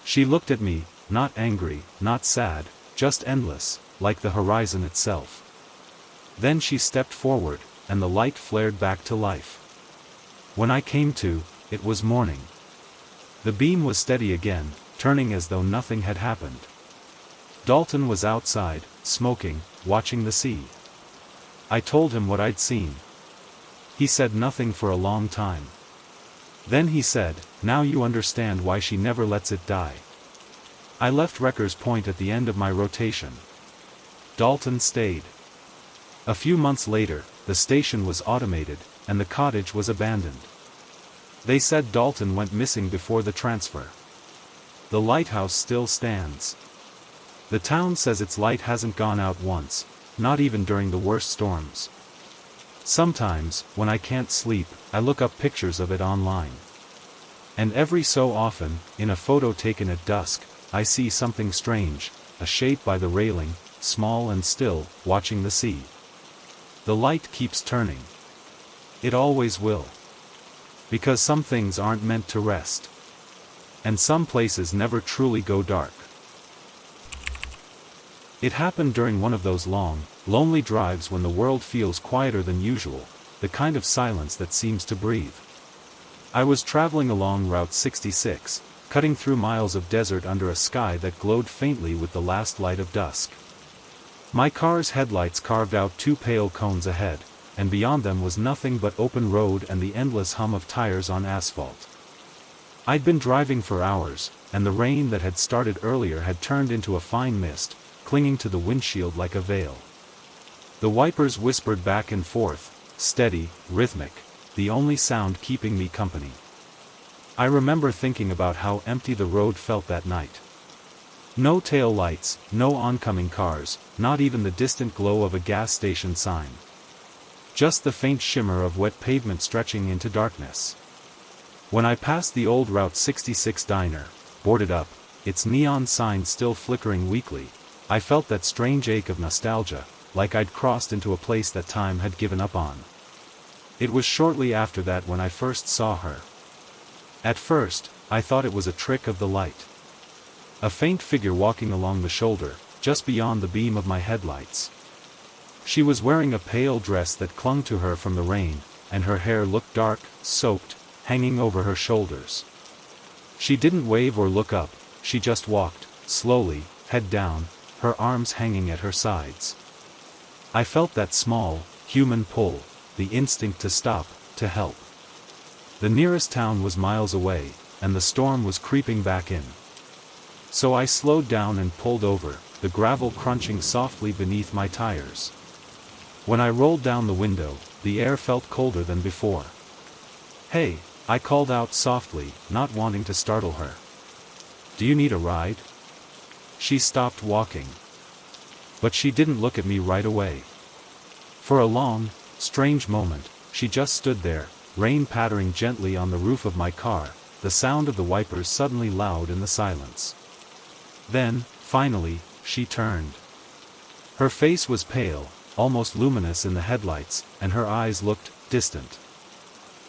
She looked at me, not angry, not sad, just endless, like the horizon itself. Then she stepped forward, and the light flared back to life. When I came to, it was morning. The beam was steady again, turning as though nothing had happened. Dalton was outside, smoking, watching the sea. I told him what I'd seen. He said nothing for a long time. Then he said, "Now you understand why she never lets it die." I left Wrecker's Point at the end of my rotation. Dalton stayed. A few months later, the station was automated, and the cottage was abandoned. They said Dalton went missing before the transfer. The lighthouse still stands. The town says its light hasn't gone out once, not even during the worst storms. Sometimes, when I can't sleep, I look up pictures of it online. And every so often, in a photo taken at dusk, I see something strange, a shape by the railing, small and still, watching the sea. The light keeps turning. It always will. Because some things aren't meant to rest. And some places never truly go dark. It happened during one of those long, lonely drives when the world feels quieter than usual, the kind of silence that seems to breathe. I was traveling along Route 66, cutting through miles of desert under a sky that glowed faintly with the last light of dusk. My car's headlights carved out two pale cones ahead, and beyond them was nothing but open road and the endless hum of tires on asphalt. I'd been driving for hours, and the rain that had started earlier had turned into a fine mist, clinging to the windshield like a veil. The wipers whispered back and forth, steady, rhythmic, the only sound keeping me company. I remember thinking about how empty the road felt that night. No tail lights, no oncoming cars, not even the distant glow of a gas station sign. Just the faint shimmer of wet pavement stretching into darkness. When I passed the old Route 66 diner, boarded up, its neon sign still flickering weakly, I felt that strange ache of nostalgia, like I'd crossed into a place that time had given up on. It was shortly after that when I first saw her. At first, I thought it was a trick of the light. A faint figure walking along the shoulder, just beyond the beam of my headlights. She was wearing a pale dress that clung to her from the rain, and her hair looked dark, soaked, hanging over her shoulders. She didn't wave or look up, she just walked, slowly, head down, her arms hanging at her sides. I felt that small, human pull, the instinct to stop, to help. The nearest town was miles away, and the storm was creeping back in. So I slowed down and pulled over, the gravel crunching softly beneath my tires. When I rolled down the window, the air felt colder than before. "Hey," I called out softly, not wanting to startle her. "Do you need a ride?" She stopped walking. But she didn't look at me right away. For a long, strange moment, she just stood there, rain pattering gently on the roof of my car, the sound of the wipers suddenly loud in the silence. Then, finally, she turned. Her face was pale, almost luminous in the headlights, and her eyes looked distant.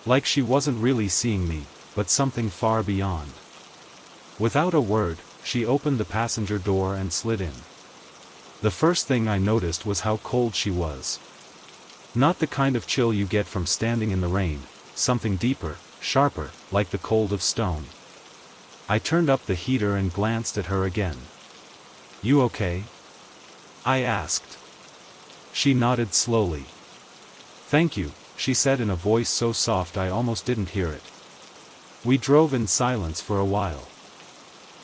Like she wasn't really seeing me, but something far beyond. Without a word, she opened the passenger door and slid in. The first thing I noticed was how cold she was. Not the kind of chill you get from standing in the rain, something deeper, sharper, like the cold of stone. I turned up the heater and glanced at her again. "You okay?" I asked. She nodded slowly. "Thank you," she said in a voice so soft I almost didn't hear it. We drove in silence for a while.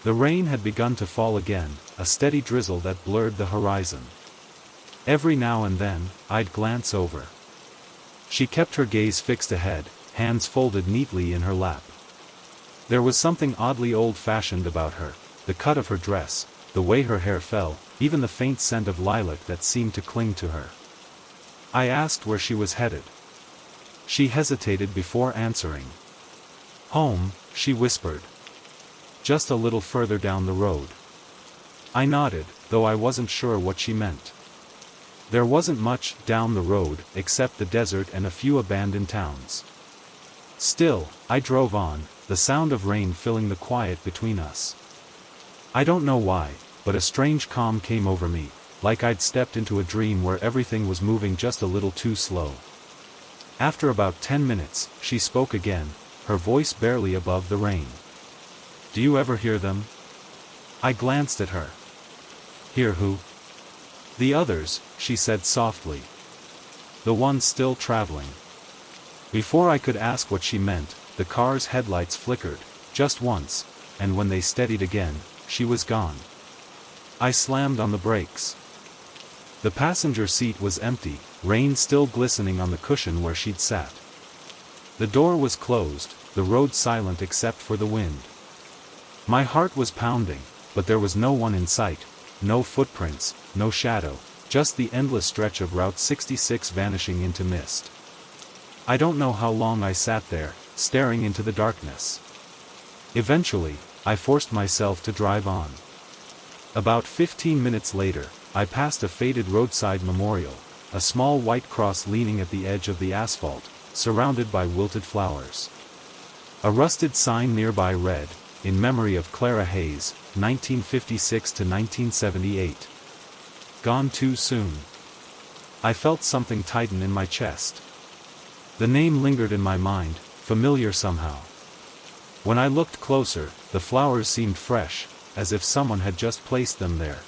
The rain had begun to fall again, a steady drizzle that blurred the horizon. Every now and then, I'd glance over. She kept her gaze fixed ahead, hands folded neatly in her lap. There was something oddly old-fashioned about her, the cut of her dress, the way her hair fell, even the faint scent of lilac that seemed to cling to her. I asked where she was headed. She hesitated before answering. "Home," she whispered. "Just a little further down the road." I nodded, though I wasn't sure what she meant. There wasn't much down the road except the desert and a few abandoned towns. Still, I drove on, the sound of rain filling the quiet between us. I don't know why, but a strange calm came over me, like I'd stepped into a dream where everything was moving just a little too slow. After about 10 minutes, she spoke again, her voice barely above the rain. "Do you ever hear them?" I glanced at her. "Hear who?" "The others," she said softly. "The ones still traveling." Before I could ask what she meant, the car's headlights flickered, just once, and when they steadied again, she was gone. I slammed on the brakes. The passenger seat was empty, rain still glistening on the cushion where she'd sat. The door was closed, the road silent except for the wind. My heart was pounding, but there was no one in sight, no footprints, no shadow, just the endless stretch of Route 66 vanishing into mist. I don't know how long I sat there, staring into the darkness. Eventually, I forced myself to drive on. About 15 minutes later, I passed a faded roadside memorial, a small white cross leaning at the edge of the asphalt, surrounded by wilted flowers. A rusted sign nearby read, "In memory of Clara Hayes, 1956 to 1978. Gone too soon." I felt something tighten in my chest. The name lingered in my mind, familiar somehow. When I looked closer, the flowers seemed fresh, as if someone had just placed them there.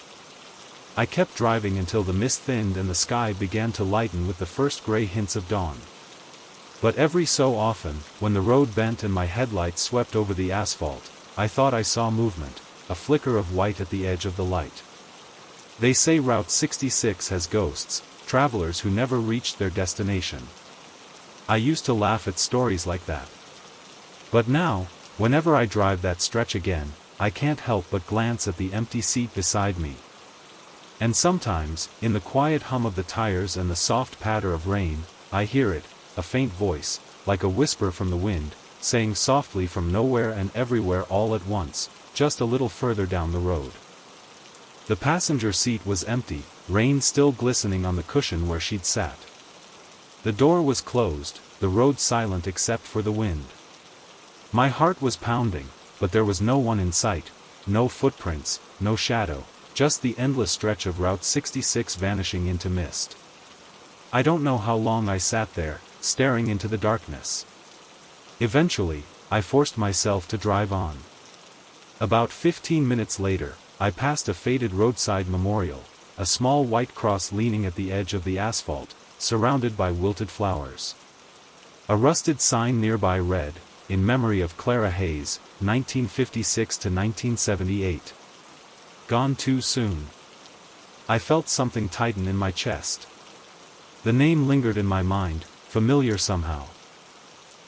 I kept driving until the mist thinned and the sky began to lighten with the first gray hints of dawn. But every so often, when the road bent and my headlights swept over the asphalt, I thought I saw movement, a flicker of white at the edge of the light. They say Route 66 has ghosts, travelers who never reached their destination. I used to laugh at stories like that. But now, whenever I drive that stretch again, I can't help but glance at the empty seat beside me. And sometimes, in the quiet hum of the tires and the soft patter of rain, I hear it, a faint voice, like a whisper from the wind, saying softly from nowhere and everywhere all at once, just a little further down the road. The passenger seat was empty, rain still glistening on the cushion where she'd sat. The door was closed, the road silent except for the wind. My heart was pounding, but there was no one in sight, no footprints, no shadow, just the endless stretch of Route 66 vanishing into mist. I don't know how long I sat there, staring into the darkness. Eventually, I forced myself to drive on. About 15 minutes later, I passed a faded roadside memorial, a small white cross leaning at the edge of the asphalt, surrounded by wilted flowers. A rusted sign nearby read, "In memory of Clara Hayes, 1956 to 1978. Gone too soon." I felt something tighten in my chest. The name lingered in my mind, familiar somehow.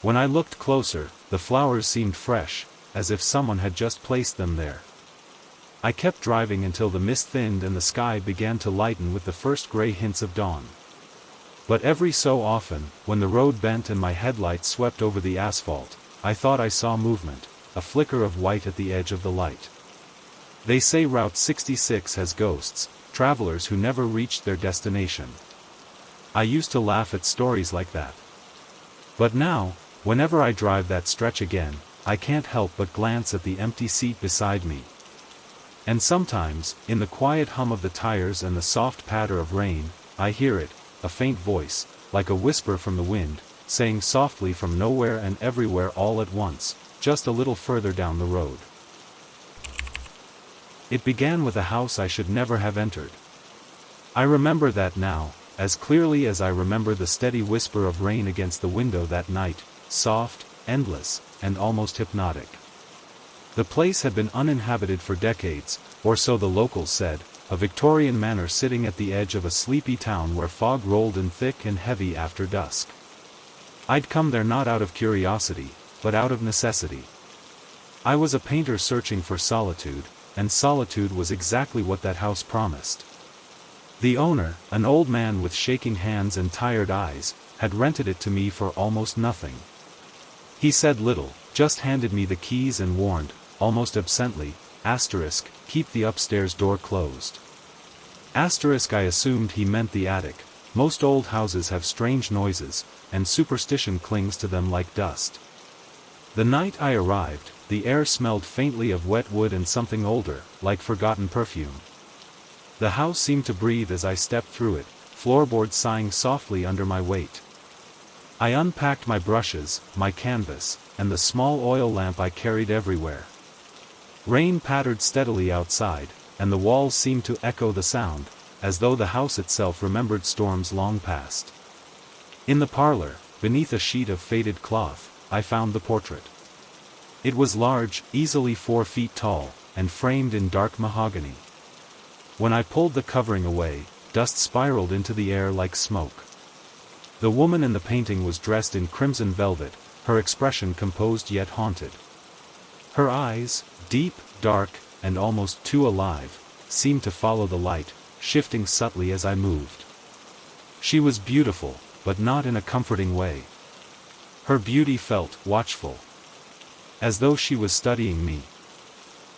When I looked closer, the flowers seemed fresh, as if someone had just placed them there. I kept driving until the mist thinned and the sky began to lighten with the first gray hints of dawn. But every so often, when the road bent and my headlights swept over the asphalt, I thought I saw movement, a flicker of white at the edge of the light. They say Route 66 has ghosts, travelers who never reached their destination. I used to laugh at stories like that. But now, whenever I drive that stretch again, I can't help but glance at the empty seat beside me. And sometimes, in the quiet hum of the tires and the soft patter of rain, I hear it, a faint voice, like a whisper from the wind, saying softly from nowhere and everywhere all at once, just a little further down the road. It began with a house I should never have entered. I remember that now, as clearly as I remember the steady whisper of rain against the window that night, soft, endless, and almost hypnotic. The place had been uninhabited for decades, or so the locals said, a Victorian manor sitting at the edge of a sleepy town where fog rolled in thick and heavy after dusk. I'd come there not out of curiosity, but out of necessity. I was a painter searching for solitude, and solitude was exactly what that house promised. The owner, an old man with shaking hands and tired eyes, had rented it to me for almost nothing. He said little, just handed me the keys and warned, almost absently, keep the upstairs door closed. I assumed he meant the attic. Most old houses have strange noises, and superstition clings to them like dust. The night I arrived, the air smelled faintly of wet wood and something older, like forgotten perfume. The house seemed to breathe as I stepped through it, floorboards sighing softly under my weight. I unpacked my brushes, my canvas, and the small oil lamp I carried everywhere. Rain pattered steadily outside, and the walls seemed to echo the sound, as though the house itself remembered storms long past. In the parlor, beneath a sheet of faded cloth, I found the portrait. It was large, easily 4 feet tall, and framed in dark mahogany. When I pulled the covering away, dust spiraled into the air like smoke. The woman in the painting was dressed in crimson velvet, her expression composed yet haunted. Her eyes, deep, dark, and almost too alive, seemed to follow the light, shifting subtly as I moved. She was beautiful, but not in a comforting way. Her beauty felt watchful, as though she was studying me.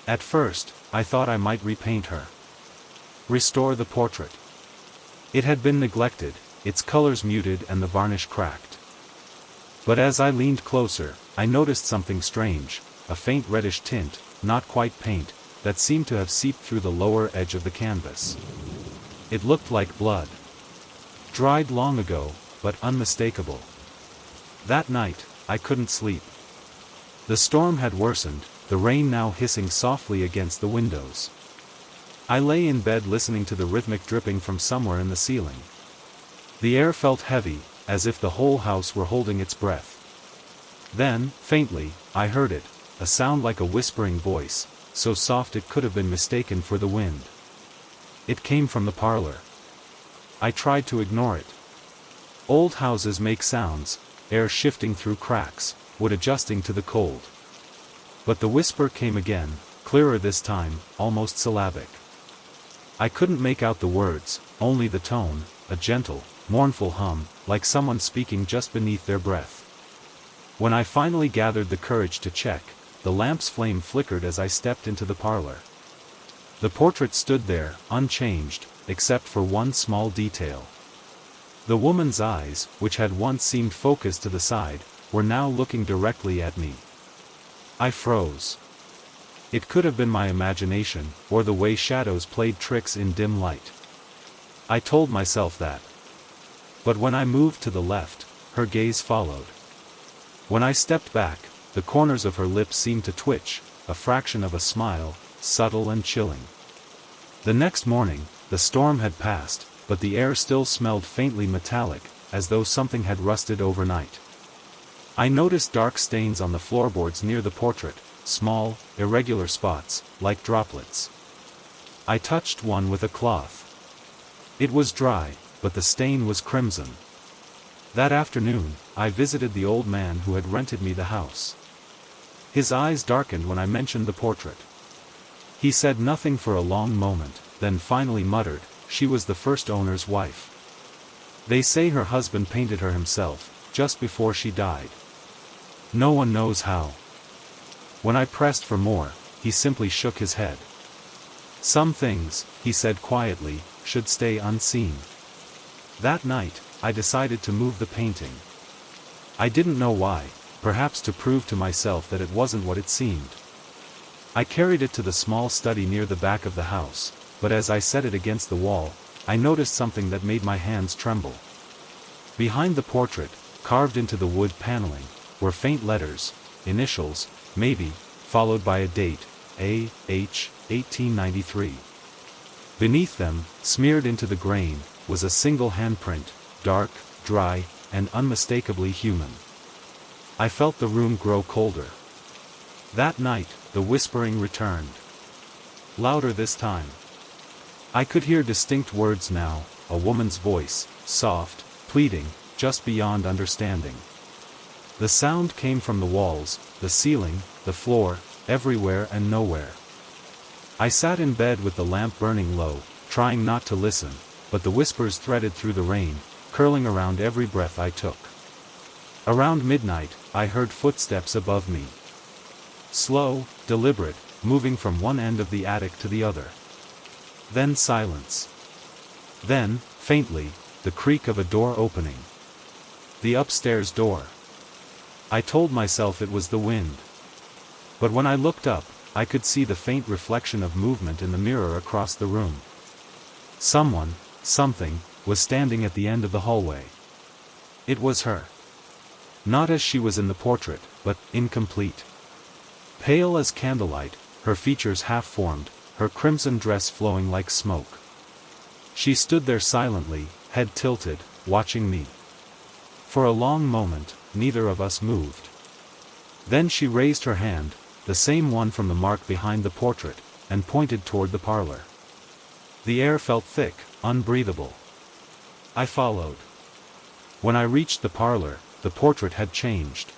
At first, I thought I might repaint her. Restore the portrait. It had been neglected, its colors muted and the varnish cracked. But as I leaned closer, I noticed something strange, a faint reddish tint, not quite paint, that seemed to have seeped through the lower edge of the canvas. It looked like blood. Dried long ago, but unmistakable. That night, I couldn't sleep. The storm had worsened, the rain now hissing softly against the windows. I lay in bed listening to the rhythmic dripping from somewhere in the ceiling. The air felt heavy, as if the whole house were holding its breath. Then, faintly, I heard it, a sound like a whispering voice, so soft it could have been mistaken for the wind. It came from the parlor. I tried to ignore it. Old houses make sounds, air shifting through cracks, wood adjusting to the cold. But the whisper came again, clearer this time, almost syllabic. I couldn't make out the words, only the tone, a gentle, mournful hum, like someone speaking just beneath their breath. When I finally gathered the courage to check, the lamp's flame flickered as I stepped into the parlor. The portrait stood there, unchanged, except for one small detail. The woman's eyes, which had once seemed focused to the side, were now looking directly at me. I froze. It could have been my imagination, or the way shadows played tricks in dim light. I told myself that. But when I moved to the left, her gaze followed. When I stepped back, the corners of her lips seemed to twitch, a fraction of a smile, subtle and chilling. The next morning, the storm had passed, but the air still smelled faintly metallic, as though something had rusted overnight. I noticed dark stains on the floorboards near the portrait, small, irregular spots, like droplets. I touched one with a cloth. It was dry, but the stain was crimson. That afternoon, I visited the old man who had rented me the house. His eyes darkened when I mentioned the portrait. He said nothing for a long moment, then finally muttered, "She was the first owner's wife. They say her husband painted her himself, just before she died. No one knows how." When I pressed for more, he simply shook his head. "Some things," he said quietly, "should stay unseen." That night, I decided to move the painting. I didn't know why, perhaps to prove to myself that it wasn't what it seemed. I carried it to the small study near the back of the house, but as I set it against the wall, I noticed something that made my hands tremble. Behind the portrait, carved into the wood paneling, were faint letters, initials, maybe, followed by a date, A.H. 1893. Beneath them, smeared into the grain, was a single handprint, dark, dry, and unmistakably human. I felt the room grow colder. That night, the whispering returned. Louder this time. I could hear distinct words now, a woman's voice, soft, pleading, just beyond understanding. The sound came from the walls, the ceiling, the floor, everywhere and nowhere. I sat in bed with the lamp burning low, trying not to listen, but the whispers threaded through the rain, curling around every breath I took. Around midnight, I heard footsteps above me. Slow, deliberate, moving from one end of the attic to the other. Then silence. Then, faintly, the creak of a door opening. The upstairs door. I told myself it was the wind. But when I looked up, I could see the faint reflection of movement in the mirror across the room. Someone, something, was standing at the end of the hallway. It was her. Not as she was in the portrait, but incomplete. Pale as candlelight, her features half-formed, her crimson dress flowing like smoke. She stood there silently, head tilted, watching me. For a long moment, neither of us moved. Then she raised her hand, the same one from the mark behind the portrait, and pointed toward the parlor. The air felt thick, unbreathable. I followed. When I reached the parlor, the portrait had changed.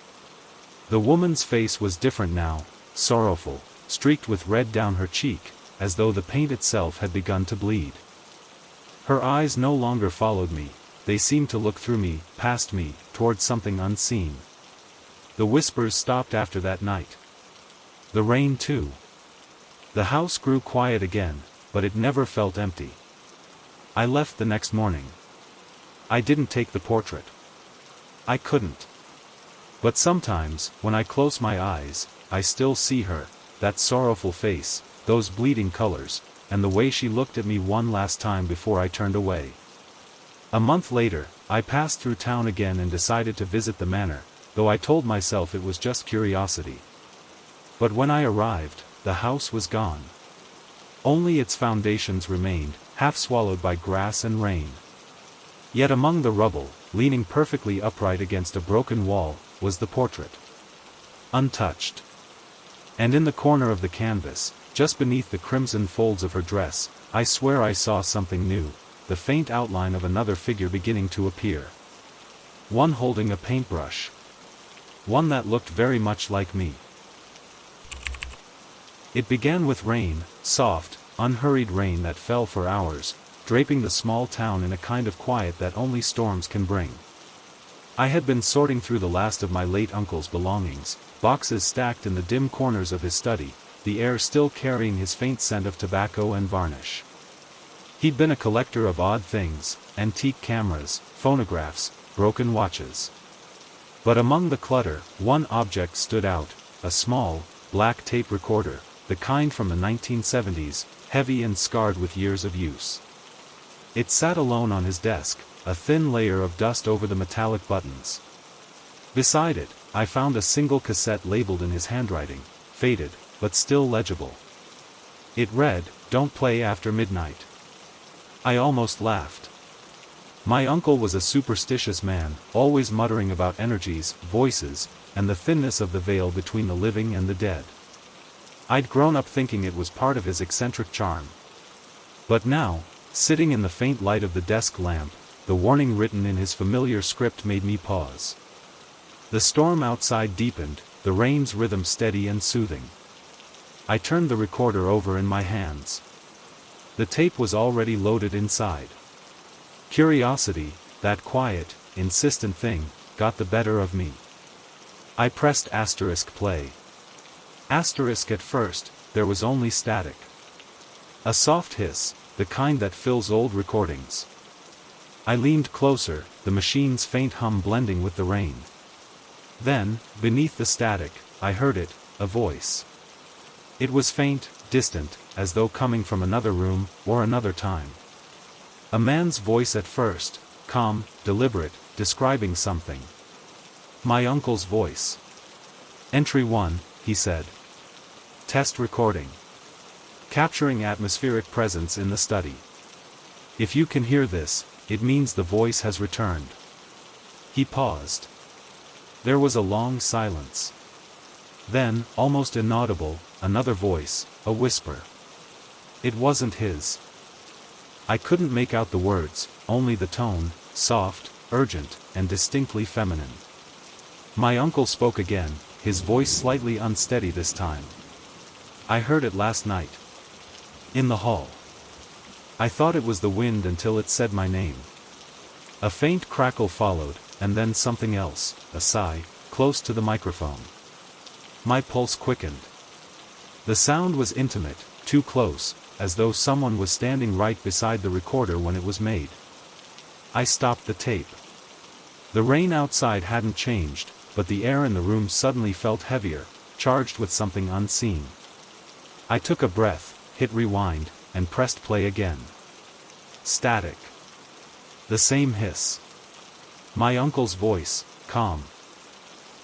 The woman's face was different now, sorrowful, streaked with red down her cheek, as though the paint itself had begun to bleed. Her eyes no longer followed me, they seemed to look through me, past me, toward something unseen. The whispers stopped after that night. The rain too. The house grew quiet again, but it never felt empty. I left the next morning. I didn't take the portrait. I couldn't. But sometimes, when I close my eyes, I still see her, that sorrowful face, those bleeding colors, and the way she looked at me one last time before I turned away. A month later, I passed through town again and decided to visit the manor, though I told myself it was just curiosity. But when I arrived, the house was gone. Only its foundations remained, half swallowed by grass and rain. Yet among the rubble, leaning perfectly upright against a broken wall, was the portrait. Untouched. And in the corner of the canvas, just beneath the crimson folds of her dress, I swear I saw something new, the faint outline of another figure beginning to appear. One holding a paintbrush. One that looked very much like me. It began with rain, soft, unhurried rain that fell for hours, draping the small town in a kind of quiet that only storms can bring. I had been sorting through the last of my late uncle's belongings, boxes stacked in the dim corners of his study, the air still carrying his faint scent of tobacco and varnish. He'd been a collector of odd things, antique cameras, phonographs, broken watches. But among the clutter, one object stood out, a small, black tape recorder, the kind from the 1970s, heavy and scarred with years of use. It sat alone on his desk, a thin layer of dust over the metallic buttons. Beside it, I found a single cassette labeled in his handwriting, faded, but still legible. It read, "Don't play after midnight." I almost laughed. My uncle was a superstitious man, always muttering about energies, voices, and the thinness of the veil between the living and the dead. I'd grown up thinking it was part of his eccentric charm. But now, sitting in the faint light of the desk lamp, the warning written in his familiar script made me pause. The storm outside deepened, the rain's rhythm steady and soothing. I turned the recorder over in my hands. The tape was already loaded inside. Curiosity, that quiet, insistent thing, got the better of me. I pressed *play. At first, there was only static. A soft hiss, the kind that fills old recordings. I leaned closer, the machine's faint hum blending with the rain. Then, beneath the static, I heard it, a voice. It was faint, distant, as though coming from another room, or another time. A man's voice at first, calm, deliberate, describing something. My uncle's voice. "Entry 1, he said. Test recording. Capturing atmospheric presence in the study. If you can hear this, it means the voice has returned." He paused. There was a long silence. Then, almost inaudible, another voice, a whisper. It wasn't his. I couldn't make out the words, only the tone, soft, urgent, and distinctly feminine. My uncle spoke again, his voice slightly unsteady this time. "I heard it last night. In the hall. I thought it was the wind until it said my name. A faint crackle followed, and then something else, a sigh, close to the microphone. My pulse quickened. The sound was intimate, too close, as though someone was standing right beside the recorder when it was made. I stopped the tape. The rain outside hadn't changed, but the air in the room suddenly felt heavier, charged with something unseen. I took a breath, hit rewind, and pressed play again. Static. The same hiss. My uncle's voice, calm.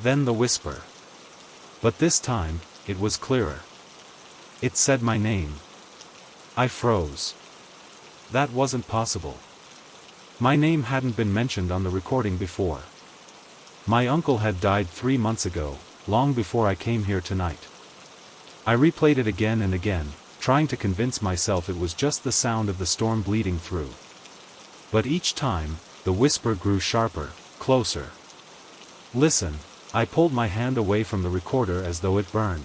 Then the whisper. But this time, it was clearer. It said my name. I froze. That wasn't possible. My name hadn't been mentioned on the recording before. My uncle had died 3 months ago, long before I came here tonight. I replayed it again and again, trying to convince myself it was just the sound of the storm bleeding through. But each time, the whisper grew sharper, closer. Listen. I pulled my hand away from the recorder as though it burned.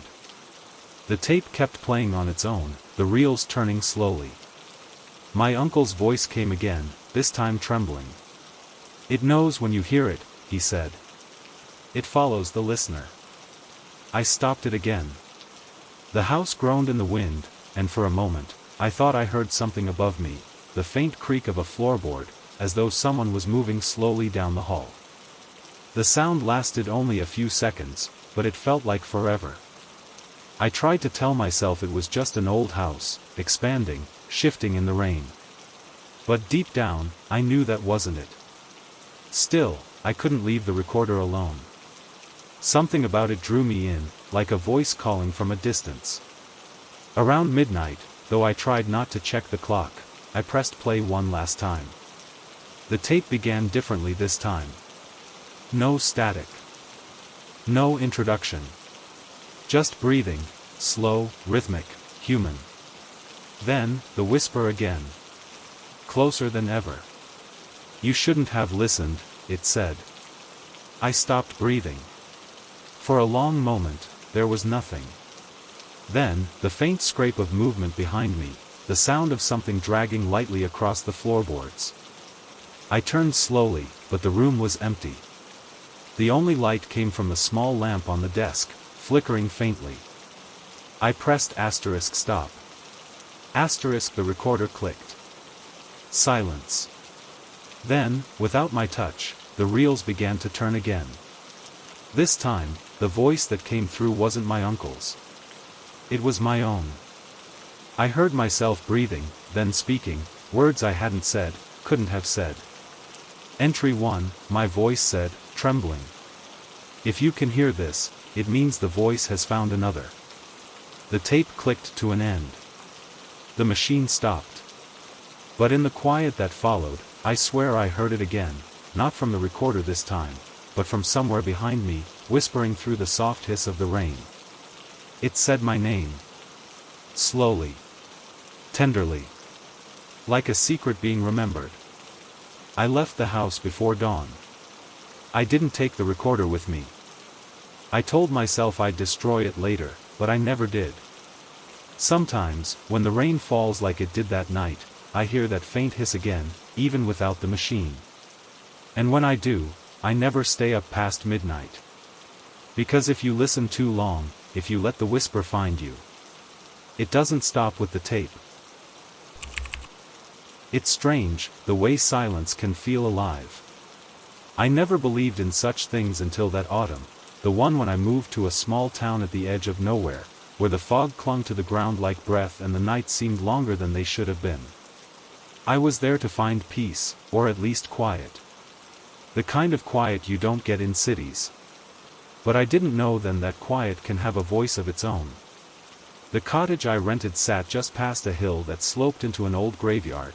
The tape kept playing on its own, the reels turning slowly. My uncle's voice came again, this time trembling. "It knows when you hear it," he said. "It follows the listener." I stopped it again. The house groaned in the wind, and for a moment, I thought I heard something above me, the faint creak of a floorboard, as though someone was moving slowly down the hall. The sound lasted only a few seconds, but it felt like forever. I tried to tell myself it was just an old house, expanding, shifting in the rain. But deep down, I knew that wasn't it. Still, I couldn't leave the recorder alone. Something about it drew me in, like a voice calling from a distance. Around midnight, though I tried not to check the clock, I pressed play one last time. The tape began differently this time. No static. No introduction. Just breathing, slow, rhythmic, human. Then, the whisper again. Closer than ever. "You shouldn't have listened," it said. I stopped breathing. For a long moment, there was nothing. Then, the faint scrape of movement behind me, the sound of something dragging lightly across the floorboards. I turned slowly, but the room was empty. The only light came from the small lamp on the desk, flickering faintly. I pressed *stop. The recorder clicked. Silence. Then, without my touch, the reels began to turn again. This time, the voice that came through wasn't my uncle's. It was my own. I heard myself breathing, then speaking, words I hadn't said, couldn't have said. "Entry 1, my voice said, trembling. If you can hear this, it means the voice has found another." The tape clicked to an end. The machine stopped. But in the quiet that followed, I swear I heard it again, not from the recorder this time, but from somewhere behind me, whispering through the soft hiss of the rain. It said my name. Slowly. Tenderly. Like a secret being remembered. I left the house before dawn. I didn't take the recorder with me. I told myself I'd destroy it later, but I never did. Sometimes, when the rain falls like it did that night, I hear that faint hiss again, even without the machine. And when I do, I never stay up past midnight. Because if you listen too long, if you let the whisper find you, it doesn't stop with the tape. It's strange, the way silence can feel alive. I never believed in such things until that autumn, the one when I moved to a small town at the edge of nowhere, where the fog clung to the ground like breath and the nights seemed longer than they should have been. I was there to find peace, or at least quiet. The kind of quiet you don't get in cities. But I didn't know then that quiet can have a voice of its own. The cottage I rented sat just past a hill that sloped into an old graveyard.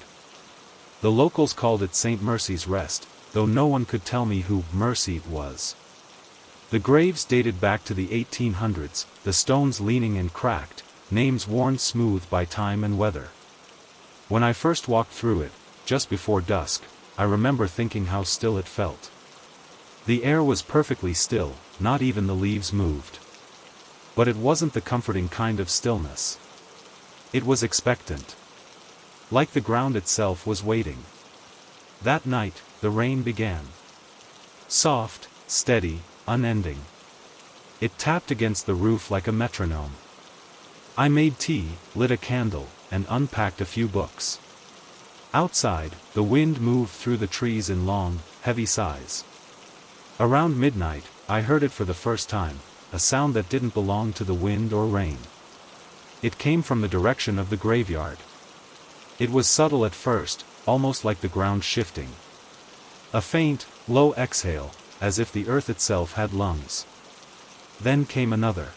The locals called it St. Mercy's Rest, though no one could tell me who Mercy was. The graves dated back to the 1800s, the stones leaning and cracked, names worn smooth by time and weather. When I first walked through it, just before dusk, I remember thinking how still it felt. The air was perfectly still, not even the leaves moved. But it wasn't the comforting kind of stillness. It was expectant. Like the ground itself was waiting. That night, the rain began. Soft, steady, unending. It tapped against the roof like a metronome. I made tea, lit a candle, and unpacked a few books. Outside, the wind moved through the trees in long, heavy sighs. Around midnight, I heard it for the first time, a sound that didn't belong to the wind or rain. It came from the direction of the graveyard. It was subtle at first, almost like the ground shifting. A faint, low exhale, as if the earth itself had lungs. Then came another.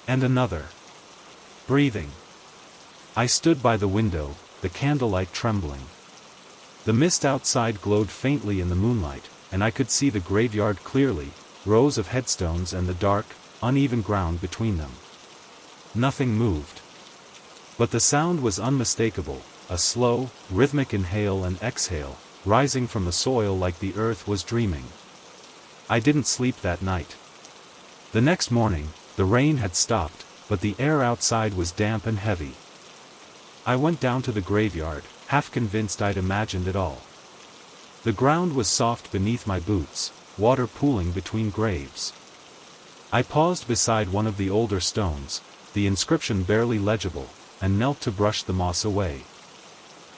And another. Breathing. I stood by the window, the candlelight trembling. The mist outside glowed faintly in the moonlight, and I could see the graveyard clearly, rows of headstones and the dark, uneven ground between them. Nothing moved. But the sound was unmistakable, a slow, rhythmic inhale and exhale, rising from the soil like the earth was dreaming. I didn't sleep that night. The next morning, the rain had stopped, but the air outside was damp and heavy. I went down to the graveyard, half convinced I'd imagined it all. The ground was soft beneath my boots, water pooling between graves. I paused beside one of the older stones, the inscription barely legible, and knelt to brush the moss away.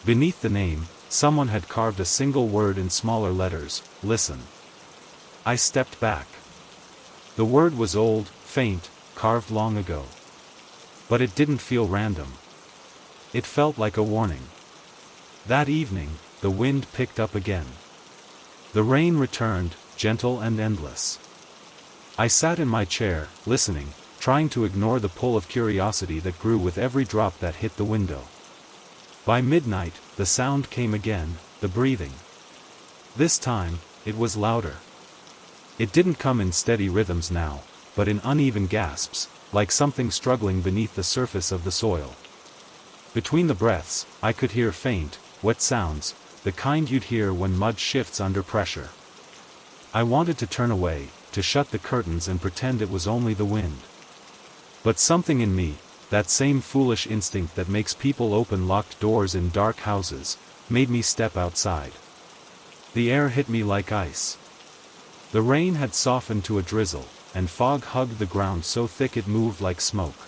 Beneath the name, someone had carved a single word in smaller letters: listen. I stepped back. The word was old, faint, carved long ago. But it didn't feel random. It felt like a warning. That evening, the wind picked up again. The rain returned, gentle and endless. I sat in my chair, listening, trying to ignore the pull of curiosity that grew with every drop that hit the window. By midnight, the sound came again, the breathing. This time, it was louder. It didn't come in steady rhythms now, but in uneven gasps, like something struggling beneath the surface of the soil. Between the breaths, I could hear faint, wet sounds, the kind you'd hear when mud shifts under pressure. I wanted to turn away, to shut the curtains and pretend it was only the wind. But something in me, that same foolish instinct that makes people open locked doors in dark houses, made me step outside. The air hit me like ice. The rain had softened to a drizzle, and fog hugged the ground so thick it moved like smoke.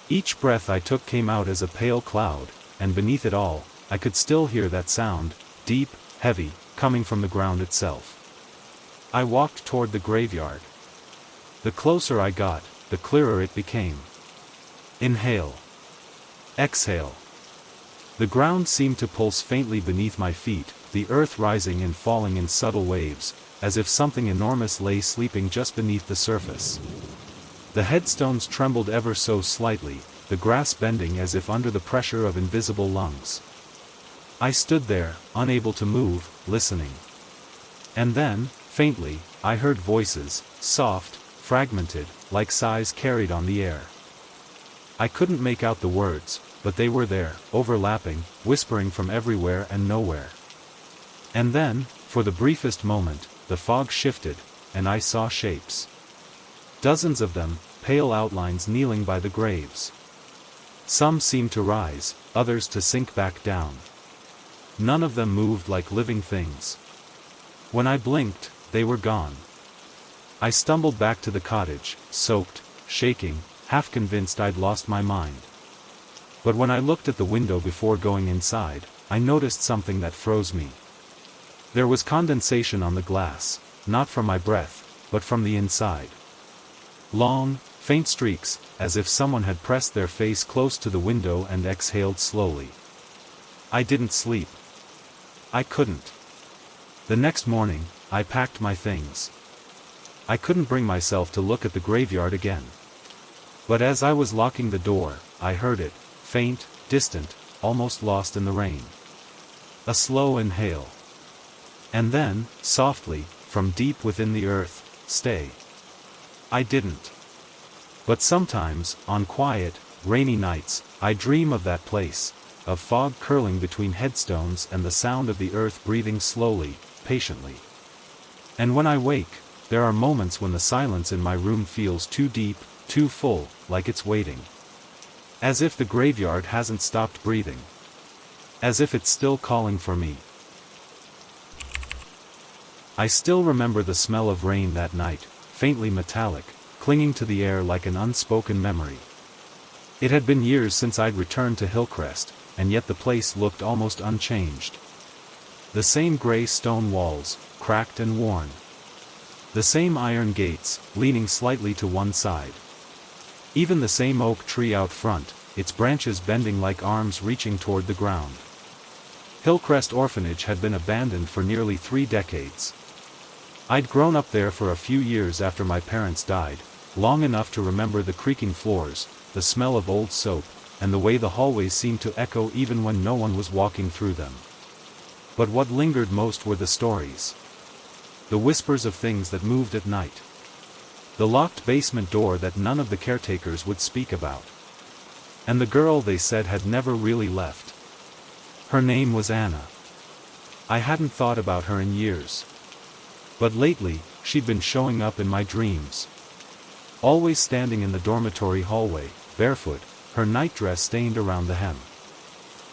Each breath I took came out as a pale cloud, and beneath it all, I could still hear that sound, deep, heavy, coming from the ground itself. I walked toward the graveyard. The closer I got, the clearer it became. Inhale. Exhale. The ground seemed to pulse faintly beneath my feet, the earth rising and falling in subtle waves, as if something enormous lay sleeping just beneath the surface. The headstones trembled ever so slightly, the grass bending as if under the pressure of invisible lungs. I stood there, unable to move, listening. And then, faintly, I heard voices, soft, fragmented, like sighs carried on the air. I couldn't make out the words, but they were there, overlapping, whispering from everywhere and nowhere. And then, for the briefest moment, the fog shifted, and I saw shapes. Dozens of them, pale outlines kneeling by the graves. Some seemed to rise, others to sink back down. None of them moved like living things. When I blinked, they were gone. I stumbled back to the cottage, soaked, shaking, half convinced I'd lost my mind. But when I looked at the window before going inside, I noticed something that froze me. There was condensation on the glass, not from my breath, but from the inside. Long, faint streaks, as if someone had pressed their face close to the window and exhaled slowly. I didn't sleep. I couldn't. The next morning, I packed my things. I couldn't bring myself to look at the graveyard again. But as I was locking the door, I heard it, faint, distant, almost lost in the rain. A slow inhale. And then, softly, from deep within the earth, stay. I didn't. But sometimes, on quiet, rainy nights, I dream of that place, of fog curling between headstones and the sound of the earth breathing slowly, patiently. And when I wake, there are moments when the silence in my room feels too deep, too full, like it's waiting. As if the graveyard hasn't stopped breathing. As if it's still calling for me. I still remember the smell of rain that night, faintly metallic, clinging to the air like an unspoken memory. It had been years since I'd returned to Hillcrest, and yet the place looked almost unchanged. The same gray stone walls, cracked and worn. The same iron gates, leaning slightly to one side. Even the same oak tree out front, its branches bending like arms reaching toward the ground. Hillcrest Orphanage had been abandoned for nearly 3 decades. I'd grown up there for a few years after my parents died, long enough to remember the creaking floors, the smell of old soap, and the way the hallways seemed to echo even when no one was walking through them. But what lingered most were the stories. The whispers of things that moved at night. The locked basement door that none of the caretakers would speak about. And the girl they said had never really left. Her name was Anna. I hadn't thought about her in years. But lately, she'd been showing up in my dreams. Always standing in the dormitory hallway, barefoot, her nightdress stained around the hem.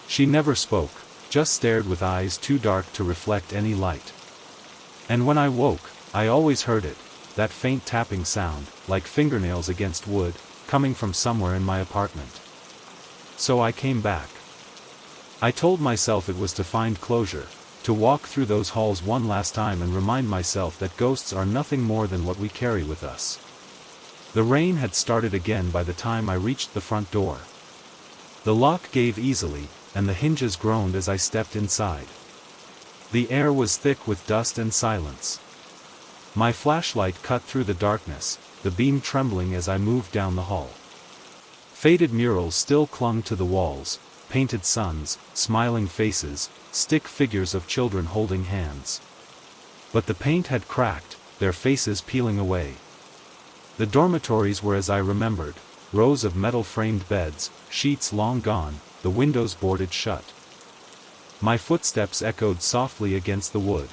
She never spoke, just stared with eyes too dark to reflect any light. And when I woke, I always heard it, that faint tapping sound, like fingernails against wood, coming from somewhere in my apartment. So I came back. I told myself it was to find closure, to walk through those halls one last time and remind myself that ghosts are nothing more than what we carry with us. The rain had started again by the time I reached the front door. The lock gave easily, and the hinges groaned as I stepped inside. The air was thick with dust and silence. My flashlight cut through the darkness, the beam trembling as I moved down the hall. Faded murals still clung to the walls, painted suns, smiling faces, stick figures of children holding hands. But the paint had cracked, their faces peeling away. The dormitories were as I remembered, rows of metal-framed beds, sheets long gone, the windows boarded shut. My footsteps echoed softly against the wood.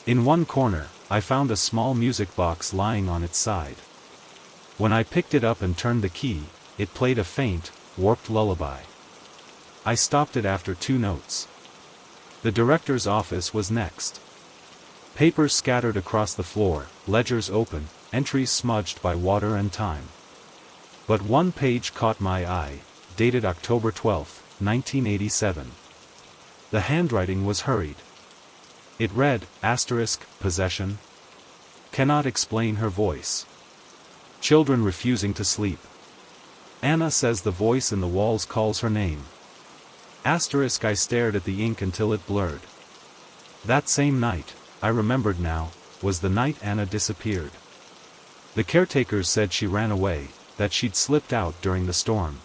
In one corner, I found a small music box lying on its side. When I picked it up and turned the key, it played a faint, warped lullaby. I stopped it after 2 notes. The director's office was next. Papers scattered across the floor, ledgers open, entries smudged by water and time. But one page caught my eye, dated October 12, 1987. The handwriting was hurried. It read, *possession. Cannot explain her voice. Children refusing to sleep. Anna says the voice in the walls calls her name. I stared at the ink until it blurred. That same night, I remembered now, was the night Anna disappeared. The caretakers said she ran away, that she'd slipped out during the storm.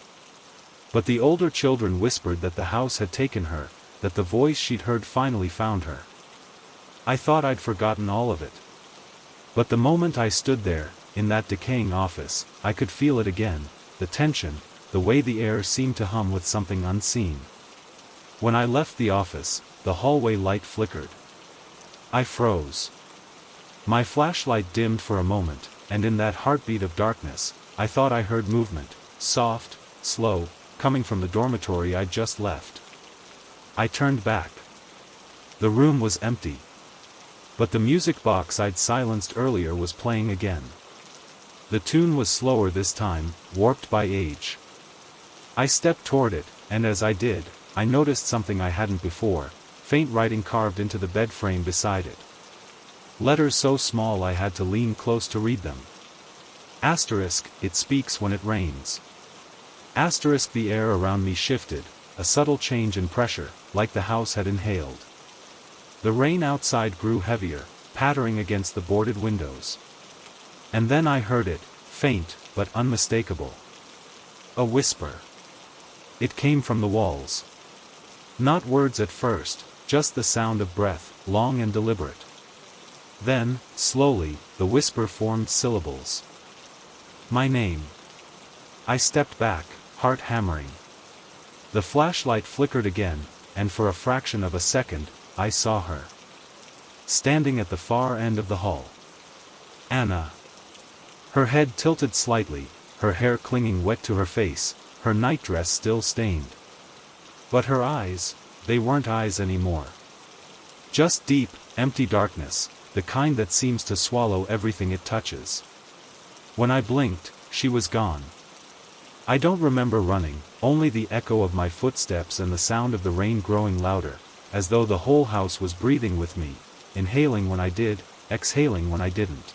But the older children whispered that the house had taken her, that the voice she'd heard finally found her. I thought I'd forgotten all of it. But the moment I stood there, in that decaying office, I could feel it again, the tension, the way the air seemed to hum with something unseen. When I left the office, the hallway light flickered. I froze. My flashlight dimmed for a moment, and in that heartbeat of darkness, I thought I heard movement, soft, slow, coming from the dormitory I'd just left. I turned back. The room was empty. But the music box I'd silenced earlier was playing again. The tune was slower this time, warped by age. I stepped toward it, and as I did, I noticed something I hadn't before, faint writing carved into the bed frame beside it. Letters so small I had to lean close to read them. It speaks when it rains. The air around me shifted, a subtle change in pressure, like the house had inhaled. The rain outside grew heavier, pattering against the boarded windows. And then I heard it, faint, but unmistakable. A whisper. It came from the walls. Not words at first, just the sound of breath, long and deliberate. Then, slowly, the whisper formed syllables. My name. I stepped back, heart hammering. The flashlight flickered again, and for a fraction of a second, I saw her. Standing at the far end of the hall. Anna. Her head tilted slightly, her hair clinging wet to her face, her nightdress still stained. But her eyes, they weren't eyes anymore. Just deep, empty darkness, the kind that seems to swallow everything it touches. When I blinked, she was gone. I don't remember running, only the echo of my footsteps and the sound of the rain growing louder, as though the whole house was breathing with me, inhaling when I did, exhaling when I didn't.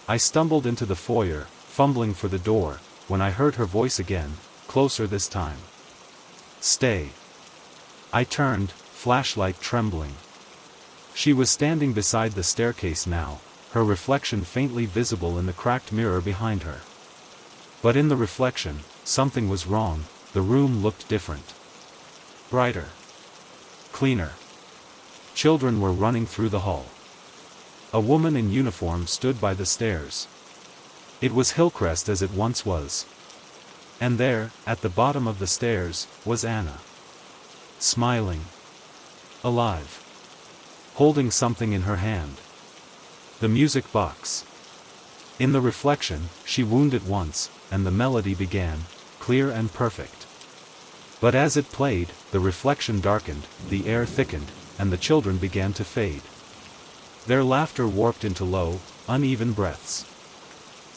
I stumbled into the foyer, fumbling for the door, when I heard her voice again, closer this time. "Stay." I turned, flashlight trembling. She was standing beside the staircase now, her reflection faintly visible in the cracked mirror behind her. But in the reflection, something was wrong, the room looked different. Brighter. Cleaner. Children were running through the hall. A woman in uniform stood by the stairs. It was Hillcrest as it once was. And there, at the bottom of the stairs, was Anna. Smiling. Alive. Holding something in her hand. The music box. In the reflection, she wounded once, and the melody began, clear and perfect. But as it played, the reflection darkened, the air thickened, and the children began to fade. Their laughter warped into low, uneven breaths.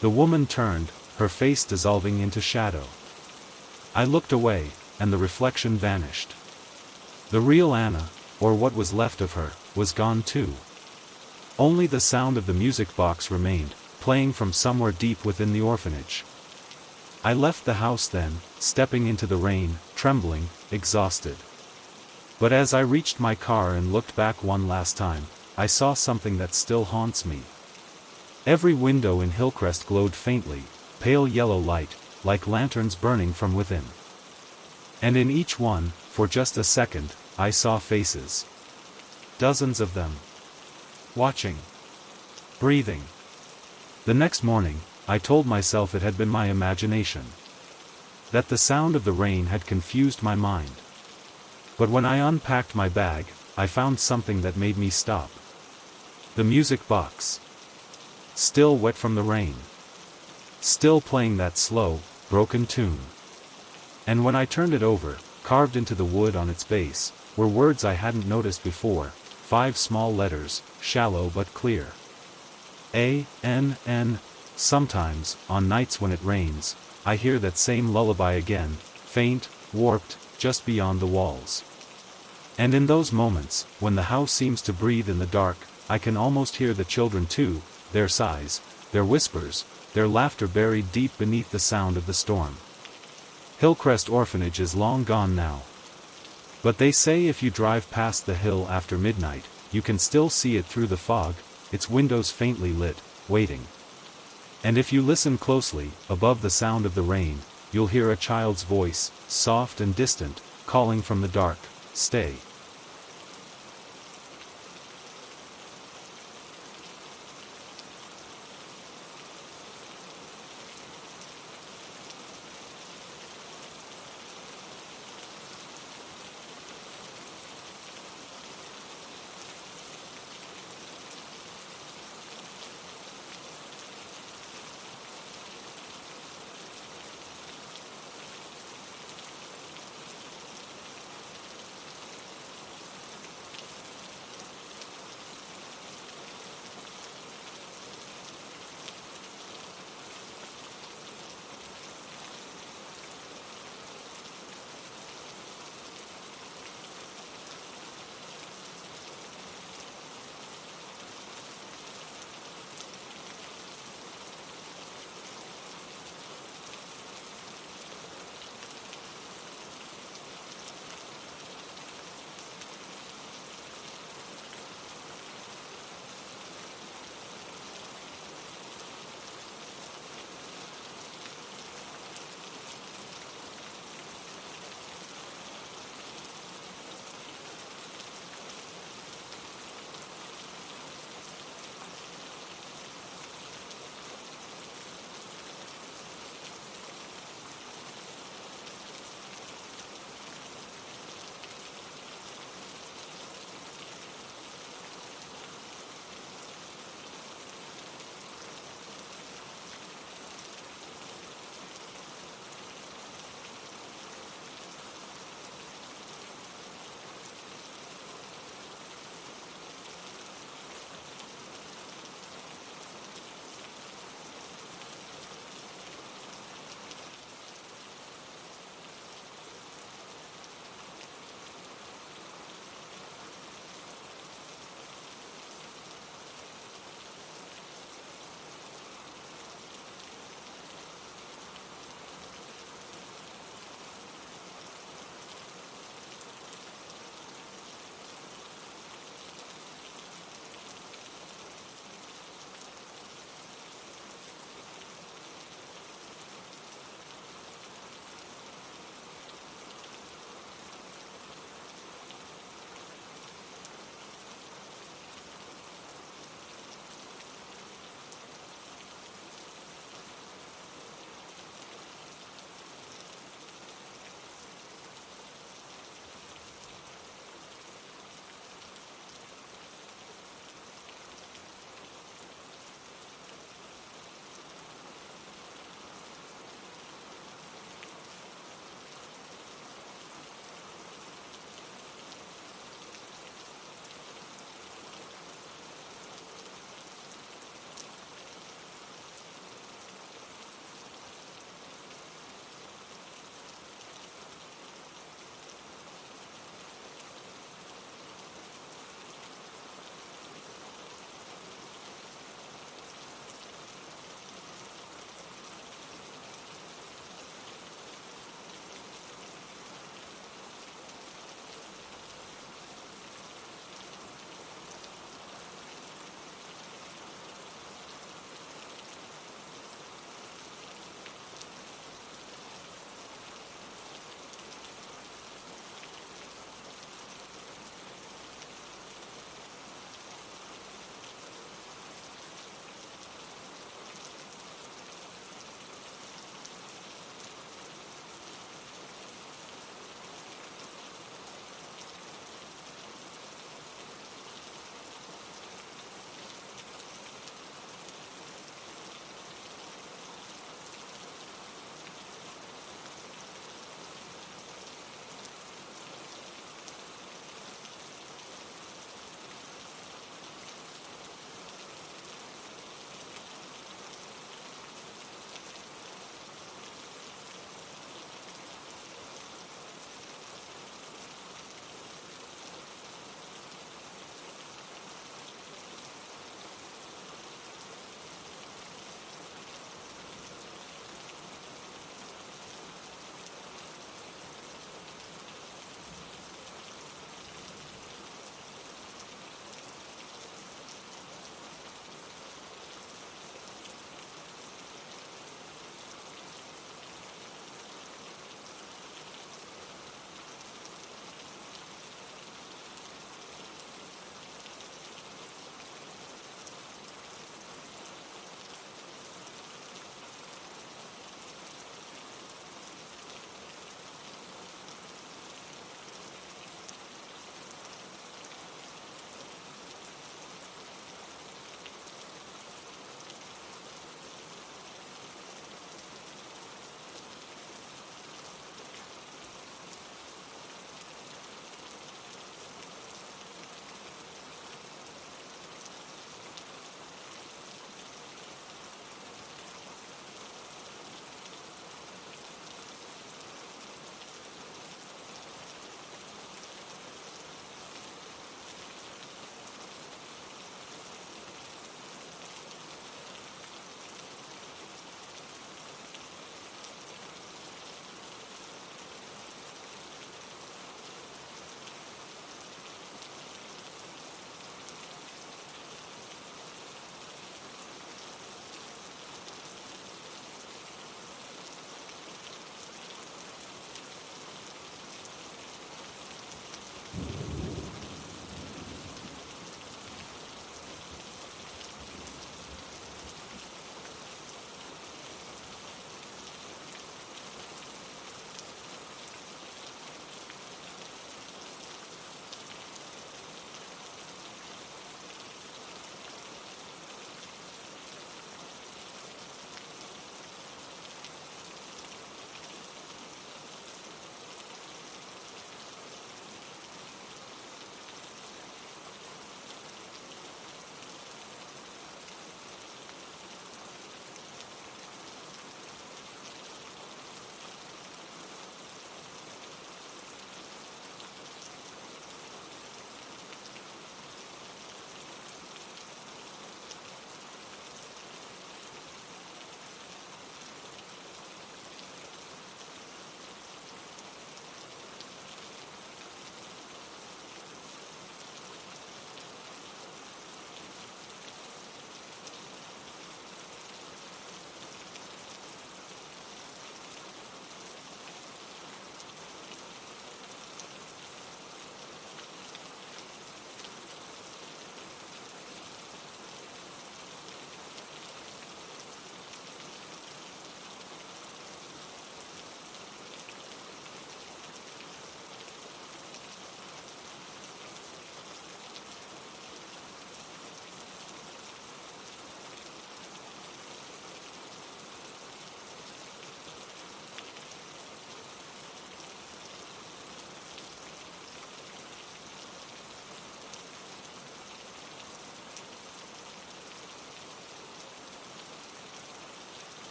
The woman turned, her face dissolving into shadow. I looked away, and the reflection vanished. The real Anna, or what was left of her, was gone too. Only the sound of the music box remained, playing from somewhere deep within the orphanage. I left the house then, stepping into the rain, trembling, exhausted. But as I reached my car and looked back one last time, I saw something that still haunts me. Every window in Hillcrest glowed faintly, pale yellow light, like lanterns burning from within. And in each one, for just a second, I saw faces. Dozens of them. Watching. Breathing. The next morning, I told myself it had been my imagination. That the sound of the rain had confused my mind. But when I unpacked my bag, I found something that made me stop. The music box. Still wet from the rain. Still playing that slow, broken tune. And when I turned it over, carved into the wood on its base, were words I hadn't noticed before, 5 small letters, shallow but clear. A-N-N. Sometimes, on nights when it rains, I hear that same lullaby again, faint, warped, just beyond the walls. And in those moments, when the house seems to breathe in the dark, I can almost hear the children too, their sighs, their whispers, their laughter buried deep beneath the sound of the storm. Hillcrest Orphanage is long gone now. But they say if you drive past the hill after midnight, you can still see it through the fog, its windows faintly lit, waiting. And if you listen closely, above the sound of the rain, you'll hear a child's voice, soft and distant, calling from the dark, "Stay."